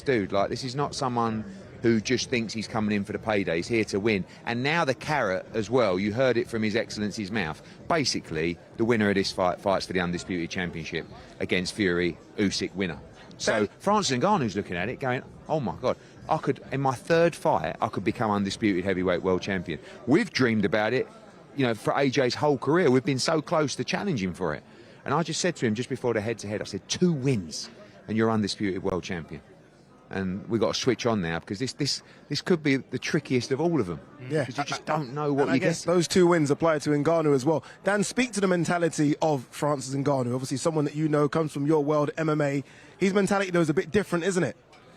dude. Like, this is not someone who just thinks he's coming in for the payday. He's here to win. And now the carrot as well, you heard it from His Excellency's mouth. Basically, the winner of this fight fights for the Undisputed Championship against Fury, Usyk winner. So Francis Ngannou's looking at it going, oh my God, I could, in my third fight, I could become undisputed heavyweight world champion. We've dreamed about it, you know, for AJ's whole career. We've been so close to challenging for it. And I just said to him just before the head-to-head, I said, 2 wins and you're undisputed world champion. And we've got to switch on now because this could be the trickiest of all of them. Yeah. Because you just don't know what you guess get. those 2 wins apply to Ngannou as well. Dan, speak to the mentality of Francis Ngannou. Obviously, someone that you know comes from your world, MMA. His mentality, though, is a bit different, isn't it?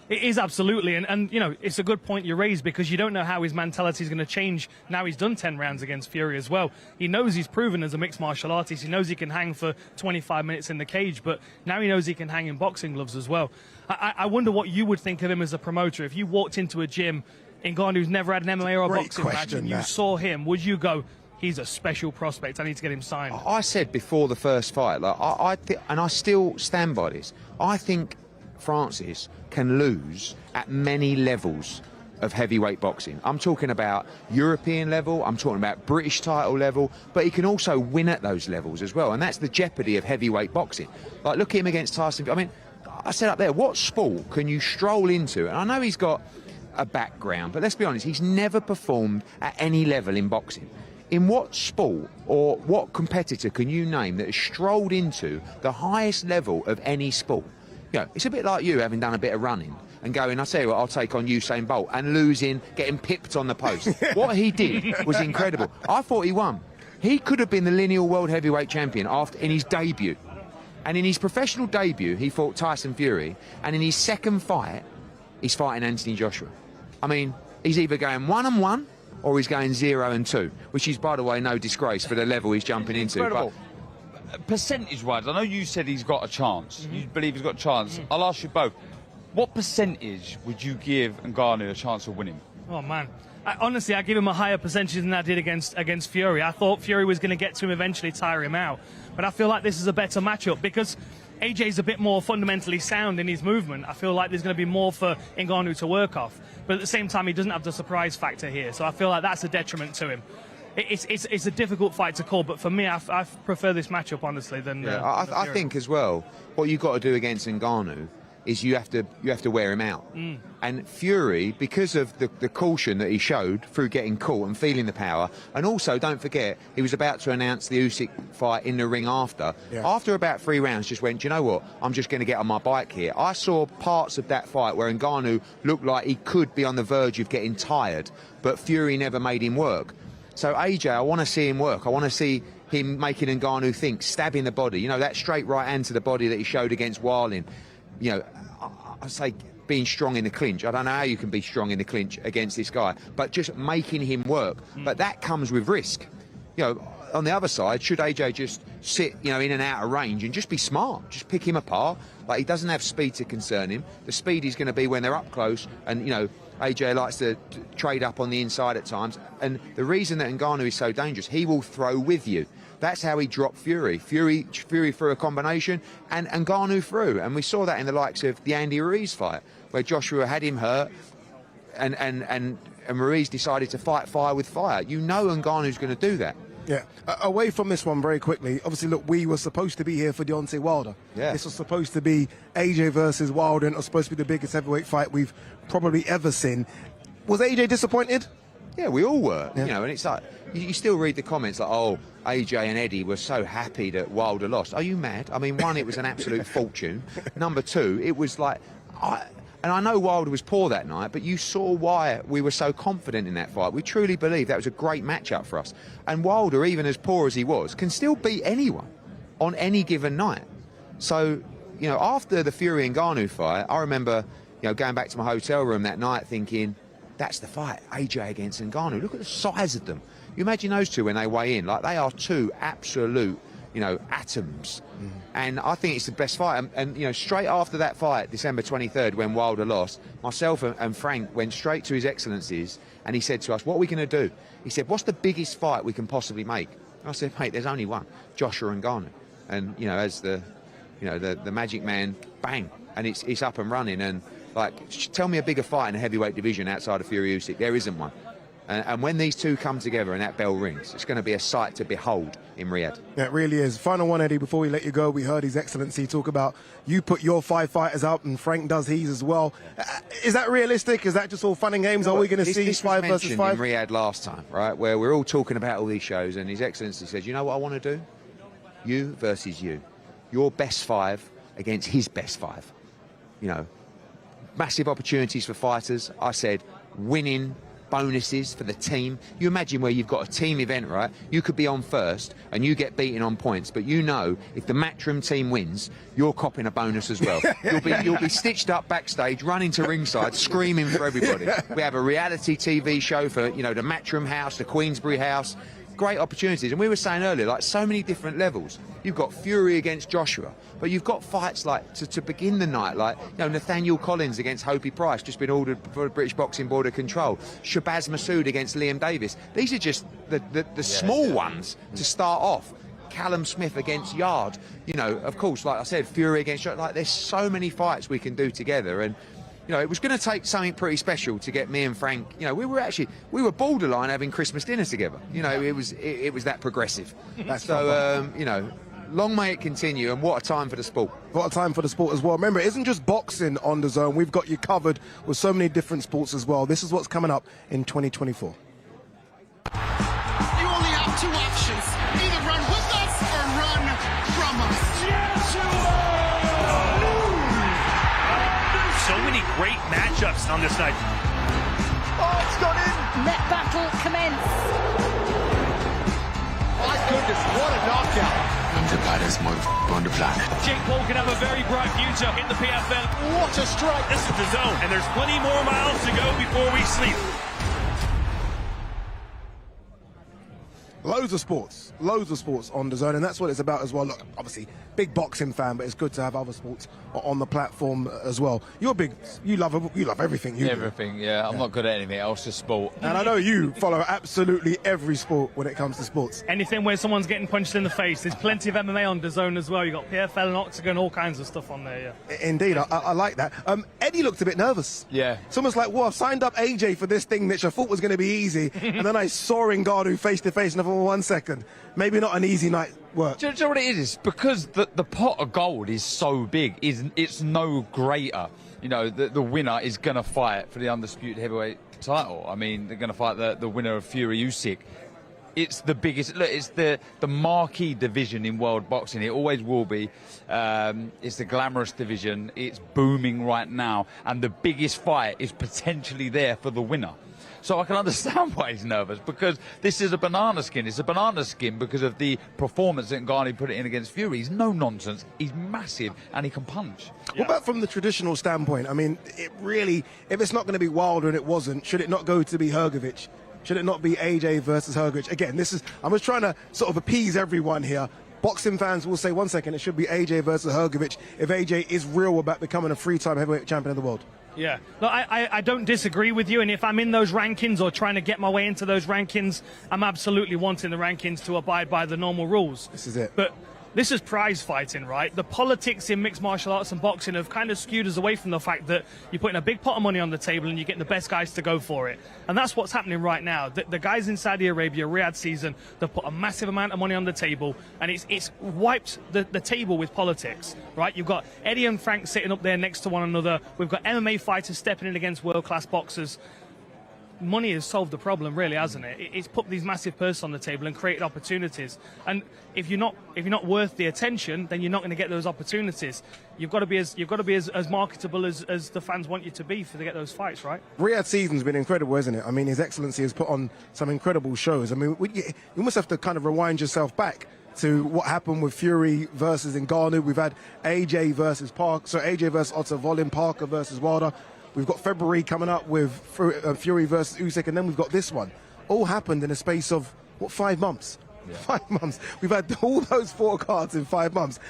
It is absolutely, and you know, it's a good point you raised because you don't know how his mentality is going to change now he's done 10 rounds against Fury as well. He knows he's proven as a mixed martial artist. He knows he can hang for 25 minutes in the cage, but now he knows he can hang in boxing gloves as well. I wonder what you would think of him as a promoter. If you walked into a gym, Ngannou's never had an MMA or a boxing match, and you saw him, would you go, he's a special prospect, I need to get him signed? I said before the first fight, like, and I still stand by this, I think Francis can lose at many levels of heavyweight boxing. I'm talking about European level, I'm talking about British title level, but he can also win at those levels as well, and that's the jeopardy of heavyweight boxing. Like, look at him against Tyson. I mean, I said up there, what sport can you stroll into? And I know he's got a background, but let's be honest, he's never performed at any level in boxing. In what sport or what competitor can you name that has strolled into the highest level of any sport? You know, it's a bit like you having done a bit of running and going, I tell you what, I'll take on Usain Bolt, and losing, getting pipped on the post. What he did was incredible. I thought he won. He could have been the lineal world heavyweight champion in his debut. And in his professional debut, he fought Tyson Fury, and in his second fight, he's fighting Anthony Joshua. I mean, he's either going 1-1 or he's going 0-2, which is, by the way, no disgrace for the level he's jumping into. Incredible. Percentage-wise, I know you said he's got a chance. You believe he's got a chance. I'll ask you both. What percentage would you give Ngannou a chance of winning? Oh, man. Honestly, I give him a higher percentage than I did against Fury. I thought Fury was going to get to him eventually, tire him out. But I feel like this is a better matchup because AJ's a bit more fundamentally sound in his movement. I feel like there's going to be more for Ngannou to work off. But at the same time, he doesn't have the surprise factor here. So I feel like that's a detriment to him. It's a difficult fight to call, but for me, I prefer this matchup, honestly, than... I think as well, what you've got to do against Ngannou is you have to wear him out. And Fury, because of the caution that he showed through getting caught and feeling the power, and also, don't forget, he was about to announce the Usyk fight in the ring after. Yeah. After about 3 rounds, just went, do you know what, I'm just going to get on my bike here. I saw parts of that fight where Ngannou looked like he could be on the verge of getting tired, but Fury never made him work. So AJ, I want to see him work. I want to see him making Ngannou think, stabbing the body. You know, that straight right hand to the body that he showed against Wilding. You know, I say being strong in the clinch. I don't know how you can be strong in the clinch against this guy, but just making him work. But that comes with risk. You know, on the other side, should AJ just sit, you know, in and out of range and just be smart, just pick him apart? Like, he doesn't have speed to concern him. The speed is going to be when they're up close, and, you know, AJ likes to trade up on the inside at times. And the reason that Ngannou is so dangerous, he will throw with you. That's how he dropped Fury. Fury threw a combination, and Ngannou threw. And we saw that in the likes of the Andy Ruiz fight, where Joshua had him hurt, and Ruiz decided to fight fire with fire. You know Ngannou's going to do that. Yeah. Away from this one very quickly, obviously, look, we were supposed to be here for Deontay Wilder. Yeah. This was supposed to be AJ versus Wilder, and it was supposed to be the biggest heavyweight fight we've probably ever seen. Was AJ disappointed? Yeah, we all were. Yeah. You know, and it's like, you still read the comments like, oh, AJ and Eddie were so happy that Wilder lost. Are you mad? I mean, one, it was an absolute fortune. Number two, it was like... And I know Wilder was poor that night, but you saw why we were so confident in that fight. We truly believe that was a great matchup for us. And Wilder, even as poor as he was, can still beat anyone on any given night. So, you know, after the Fury and Ngannou fight, I remember, you know, going back to my hotel room that night thinking, that's the fight, AJ against Ngannou. Look at the size of them. You imagine those two when they weigh in. Like, they are two absolute, you know, atoms. And I think it's the best fight. And, you know, straight after that fight, December 23rd, when Wilder lost, myself and Frank went straight to His Excellencies, and he said to us, what are we going to do? He said, what's the biggest fight we can possibly make? And I said, mate, there's only one, Joshua and Ngannou. And, you know, as the magic man, bang, and it's up and running. And, like, tell me a bigger fight in the heavyweight division outside of Fury Usyk. There isn't one. And when these two come together and that bell rings, it's going to be a sight to behold in Riyadh. Yeah, it really is. Final one, Eddie, before we let you go. We heard His Excellency talk about you put your 5 fighters up and Frank does his as well. Is that realistic? Is that just all fun and games? Are we going to see 5 versus 5? In Riyadh last time, right, where we're all talking about all these shows, and His Excellency said, you know what I want to do? You versus you. Your best 5 against his best 5. You know, massive opportunities for fighters. I said winning bonuses for the team. You imagine where you've got a team event, right? You could be on first and you get beaten on points, but you know if the Matchroom team wins, you're copping a bonus as well. You'll be stitched up backstage, running to ringside, screaming for everybody. We have a reality TV show for, you know, the Matchroom house, the Queensbury house. Great opportunities, and we were saying earlier, like so many different levels. You've got Fury against Joshua, but you've got fights like to begin the night, like, you know, Nathaniel Collins against Hopey Price, just been ordered for the British Boxing Board of Control. Shabazz Massoud against Liam Davis. These are just the small ones to start off. Callum Smith against Yard. You know, of course, like I said, Fury against, like, there's so many fights we can do together, and you know, it was going to take something pretty special to get me and Frank. You know, we were borderline having Christmas dinner together. You know, it was that progressive. So, you know, long may it continue, and what a time for the sport. What a time for the sport as well. Remember, it isn't just boxing on the zone. We've got you covered with so many different sports as well. This is what's coming up in 2024. You only have 2 options. Either run with us or run from us. Yes, so many great matchups on this night. Oh, it's gone in. Net battle commence. My goodness, what a knockout. I'm the baddest motherfucker on the planet. Jake Paul can have a very bright future in the PFL. What a strike. This is the zone, and there's plenty more miles to go before we sleep. Loads of sports on the zone, and that's what it's about as well. Look, obviously, big boxing fan, but it's good to have other sports on the platform as well. You love everything. Everything, yeah. I'm not good at anything else, just sport. And I know you follow absolutely every sport when it comes to sports. Anything where someone's getting punched in the face. There's plenty of MMA on the zone as well. You got PFL and Octagon, all kinds of stuff on there. Yeah. Indeed, I like that. Eddie looked a bit nervous. Yeah. It's almost like, well, I signed up AJ for this thing which I thought was going to be easy, and then I saw Ngannou face to face, and I thought, well, 1 second, maybe not an easy night work. Do you know what it is? Because the pot of gold is so big, it's no greater. You know, the winner is going to fight for the undisputed heavyweight title. I mean, they're going to fight the winner of Fury Usyk. It's the biggest. Look, it's the marquee division in world boxing. It always will be. It's the glamorous division. It's booming right now, and the biggest fight is potentially there for the winner. So I can understand why he's nervous, because this is a banana skin. It's a banana skin because of the performance that Ngannou put it in against Fury. He's no nonsense. He's massive, and he can punch. What about from the traditional standpoint? I mean, it really, if it's not going to be Wilder and it wasn't, should it not go to be Hrgovic? Should it not be AJ versus Hrgovic? Again, I'm just trying to sort of appease everyone here. Boxing fans will say, 1 second, it should be AJ versus Hrgovic if AJ is real about becoming a 3-time heavyweight champion of the world. Yeah, look, I don't disagree with you, and if I'm in those rankings or trying to get my way into those rankings, I'm absolutely wanting the rankings to abide by the normal rules. This is it. But this is prize fighting, right? The politics in mixed martial arts and boxing have kind of skewed us away from the fact that you're putting a big pot of money on the table and you're getting the best guys to go for it. And that's what's happening right now. The guys in Saudi Arabia, Riyadh season, they've put a massive amount of money on the table, and it's wiped the table with politics, right? You've got Eddie and Frank sitting up there next to one another. We've got MMA fighters stepping in against world-class boxers. Money has solved the problem, really, hasn't it? It's put these massive purses on the table and created opportunities. And if you're not worth the attention, then you're not going to get those opportunities. You've got to be as marketable as the fans want you to be to get those fights, right? Riyadh season's been incredible, isn't it? I mean, His Excellency has put on some incredible shows. I mean, you almost have to kind of rewind yourself back to what happened with Fury versus Ngannou. We've had AJ versus Otto Volin, Parker versus Wilder. We've got February coming up with Fury versus Usyk, and then we've got this one. All happened in a space of, 5 months? Yeah. 5 months. We've had all those 4 cards in 5 months.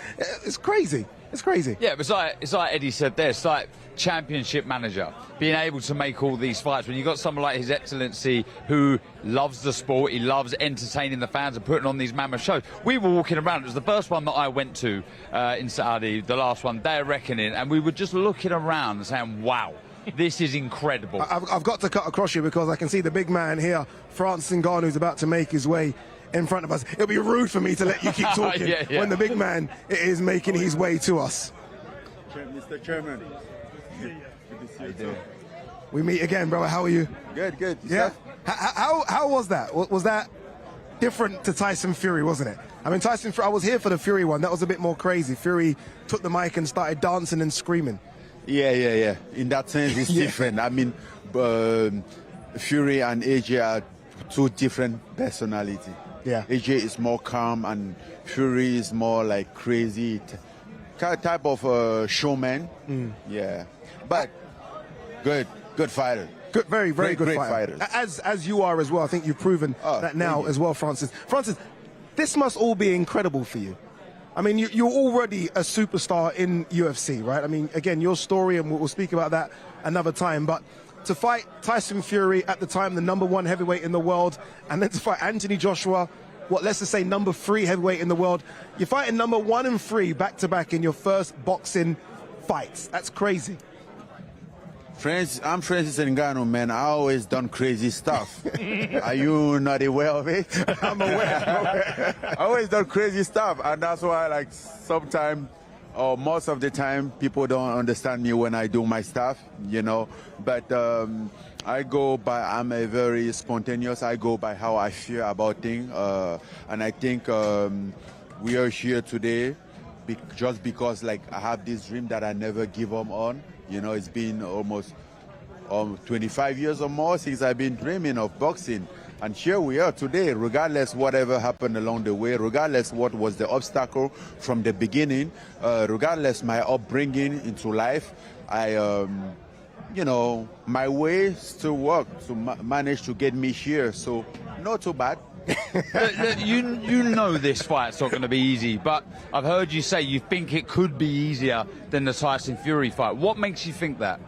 It's crazy. It's crazy. Yeah, but it's like Eddie said there. It's like championship manager, being able to make all these fights. When you've got someone like His Excellency who loves the sport, he loves entertaining the fans and putting on these mammoth shows. We were walking around. It was the first one that I went to in Saudi, the last one, Day of Reckoning, and we were just looking around and saying, wow. This is incredible. I've got to cut across you because I can see the big man here, Francis Ngannou, is about to make his way in front of us. It'll be rude for me to let you keep talking when the big man is making his way to us. Mr. Chairman. We meet again, brother. How are you? Good, good. Yeah. How was that? Was that different to Tyson Fury, wasn't it? I mean, Tyson Fury, I was here for the Fury one. That was a bit more crazy. Fury took the mic and started dancing and screaming. Yeah. In that sense, it's different. I mean, Fury and AJ are two different personalities. Yeah. AJ is more calm and Fury is more like crazy type of showman. Yeah. But good fighter. Good, very good great fighter. fighters. As you are as well. I think you've proven that now as well, Francis. Francis, this must all be incredible for you. I mean, you're already a superstar in UFC, right? I mean, again, your story, and we'll speak about that another time, but to fight Tyson Fury at the time, the #1 heavyweight in the world, and then to fight Anthony Joshua, let's just say #3 heavyweight in the world. You're fighting #1 and 3 back-to-back in your first boxing fights. That's crazy. I'm Francis Ngannou, man. I always done crazy stuff. Are you not aware of it? I'm aware. I always done crazy stuff, and that's why, like, sometimes or most of the time, people don't understand me when I do my stuff, you know. But I go by, I'm a very spontaneous. I go by how I feel about things, and I think we are here today just because, like, I have this dream that I never give up on. You know, it's been almost 25 years or more since I've been dreaming of boxing. And here we are today, regardless whatever happened along the way, regardless what was the obstacle from the beginning, regardless my upbringing into life, you know, my way still worked to manage to get me here. So not too bad. you know this fight's not going to be easy, but I've heard you say you think it could be easier than the Tyson Fury fight. What makes you think that?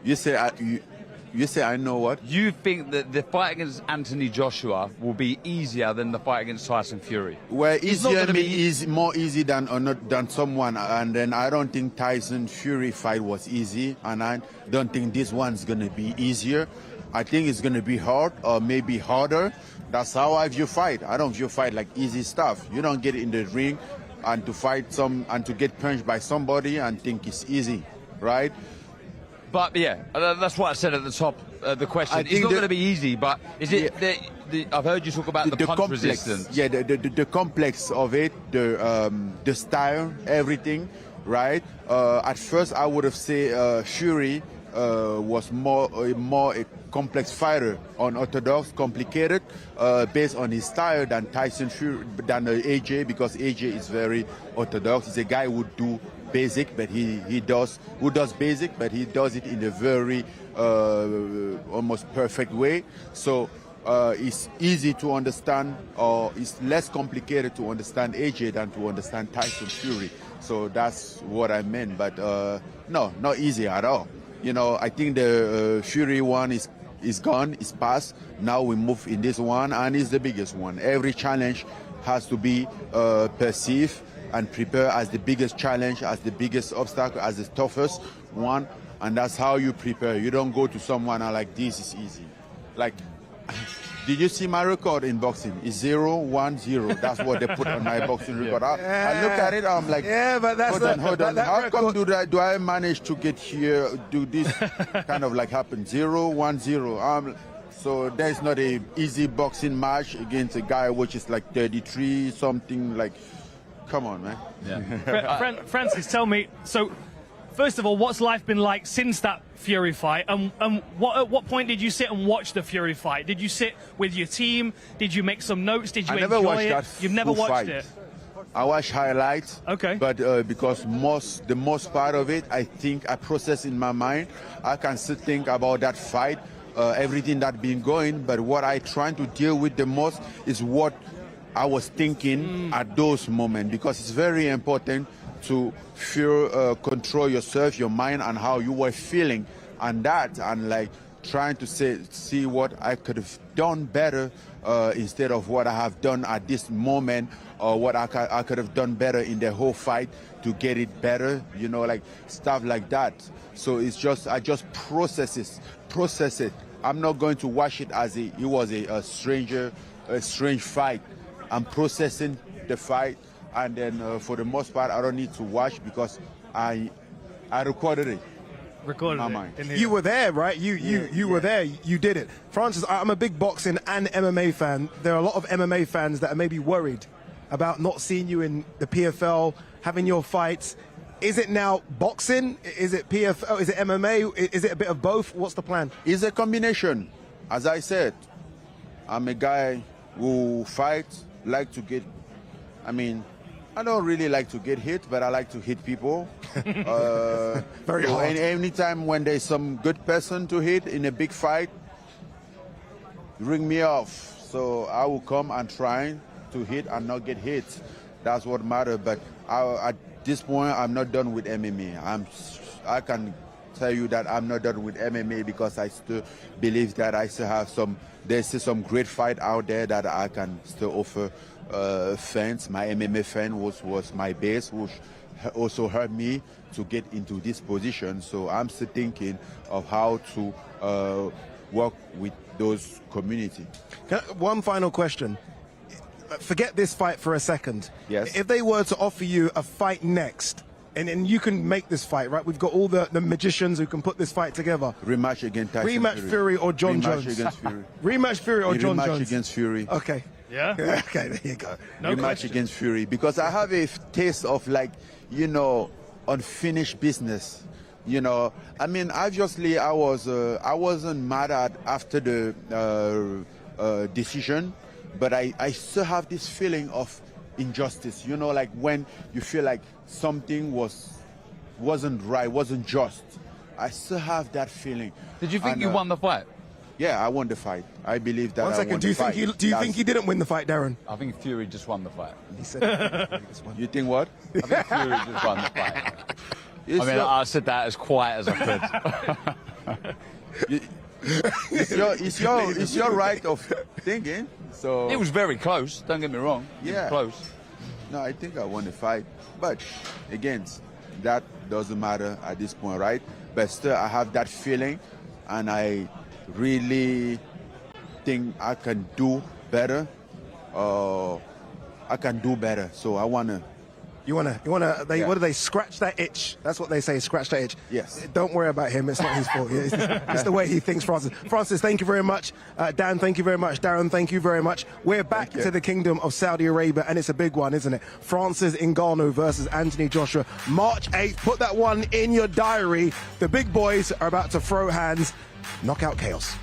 You say I know what? You think that the fight against Anthony Joshua will be easier than the fight against Tyson Fury? Well, easier means more easy than someone, and then I don't think Tyson Fury fight was easy, and I don't think this one's going to be easier. I think it's going to be hard or maybe harder. That's how I view fight. I don't view fight like easy stuff. You don't get in the ring and to fight and to get punched by somebody and think it's easy, right? But yeah, that's what I said at the top of the question. It's not going to be easy, but is it? I've heard you talk about the punch complex, resistance. Yeah, the complex of it, the style, everything, right? At first, I would have said Fury was more a complex fighter, unorthodox, complicated, based on his style than Tyson Fury, than AJ, because AJ is very orthodox. He's a guy who do basic, but he does basic, but he does it in a very almost perfect way. So it's easy to understand, or it's less complicated to understand AJ than to understand Tyson Fury. So that's what I meant. But no, not easy at all. You know, I think the Fury one is gone, is past. Now we move in this one, and it's the biggest one. Every challenge has to be perceived and prepared as the biggest challenge, as the biggest obstacle, as the toughest one, and that's how you prepare. You don't go to someone and like, this is easy. Like, did you see my record in boxing? It's 0-1-0. That's what they put on my boxing record. I look at it, I'm like, yeah, but that's hold on. How come do I manage to get here, do this kind of like happen? 0-1-0. So there's not a easy boxing match against a guy which is like 33 something. Like, come on, man. Yeah. Francis, tell me. So, first of all, what's life been like since that Fury fight? And at what point did you sit and watch the Fury fight? Did you sit with your team? Did you make some notes? Did you I never watched it? That You've never watched fight. it. I watch highlights. Okay. But because the most part of it, I think I process in my mind. I can still think about that fight, everything that been going. But what I trying to deal with the most is what I was thinking at those moments, because it's very important to feel, control yourself, your mind, and how you were feeling, and like trying to see what I could have done better instead of what I have done at this moment, or what I could have done better in the whole fight to get it better, you know, like stuff like that. So it's just, I just process it. I'm not going to watch it as it was a strange fight. I'm processing the fight, and then for the most part, I don't need to watch because I recorded it. You were there, right? You were there. You did it. Francis, I'm a big boxing and MMA fan. There are a lot of MMA fans that are maybe worried about not seeing you in the PFL, having your fights. Is it now boxing? Is it PFL? Is it MMA? Is it a bit of both? What's the plan? It's a combination. As I said, I'm a guy who fights, like to get, I don't really like to get hit, but I like to hit people. Very hard. And anytime when there's some good person to hit in a big fight, ring me off. So I will come and try to hit and not get hit. That's what matters. But at this point, I'm not done with MMA. I can tell you that I'm not done with MMA because I still believe that I still have there's still some great fight out there that I can still offer fans. My MMA fan was my base, which also helped me to get into this position. So I'm still thinking of how to work with those community. One final question. Forget this fight for a second. Yes. If they were to offer you a fight next, and you can make this fight, right? We've got all the magicians who can put this fight together. Rematch against Tyson Rematch Fury or John Jones. Rematch against Fury. Rematch Fury or John Jones. Rematch against Fury. Okay. Yeah? Okay, there you go. No Rematch question. against Fury. Because I have a taste of unfinished business. Obviously I wasn't mad after the decision, but I still have this feeling of injustice. Like when you feel like something wasn't right, wasn't just. I still have that feeling. Did you think you won the fight? Yeah, I won the fight. I believe that. One second. Do you think he didn't win the fight, Darren? I think Fury just won the fight. He said. You think what? I think Fury just won the fight. I said that as quiet as I could. It's your right of thinking. So it was very close. Don't get me wrong. It was close. No, I think I won the fight, but again, that doesn't matter at this point, right? But still, I have that feeling, and I really think I can do better. I can do better. So I wanna. You wanna? What do they? Scratch that itch. That's what they say. Scratch that itch. Yes. Don't worry about him. It's not his fault. It's the way he thinks. Francis. Francis, thank you very much. Dan, thank you very much. Darren, thank you very much. We're back to the Kingdom of Saudi Arabia, and it's a big one, isn't it? Francis Ngannou versus Anthony Joshua, March 8th. Put that one in your diary. The big boys are about to throw hands. Knockout Chaos.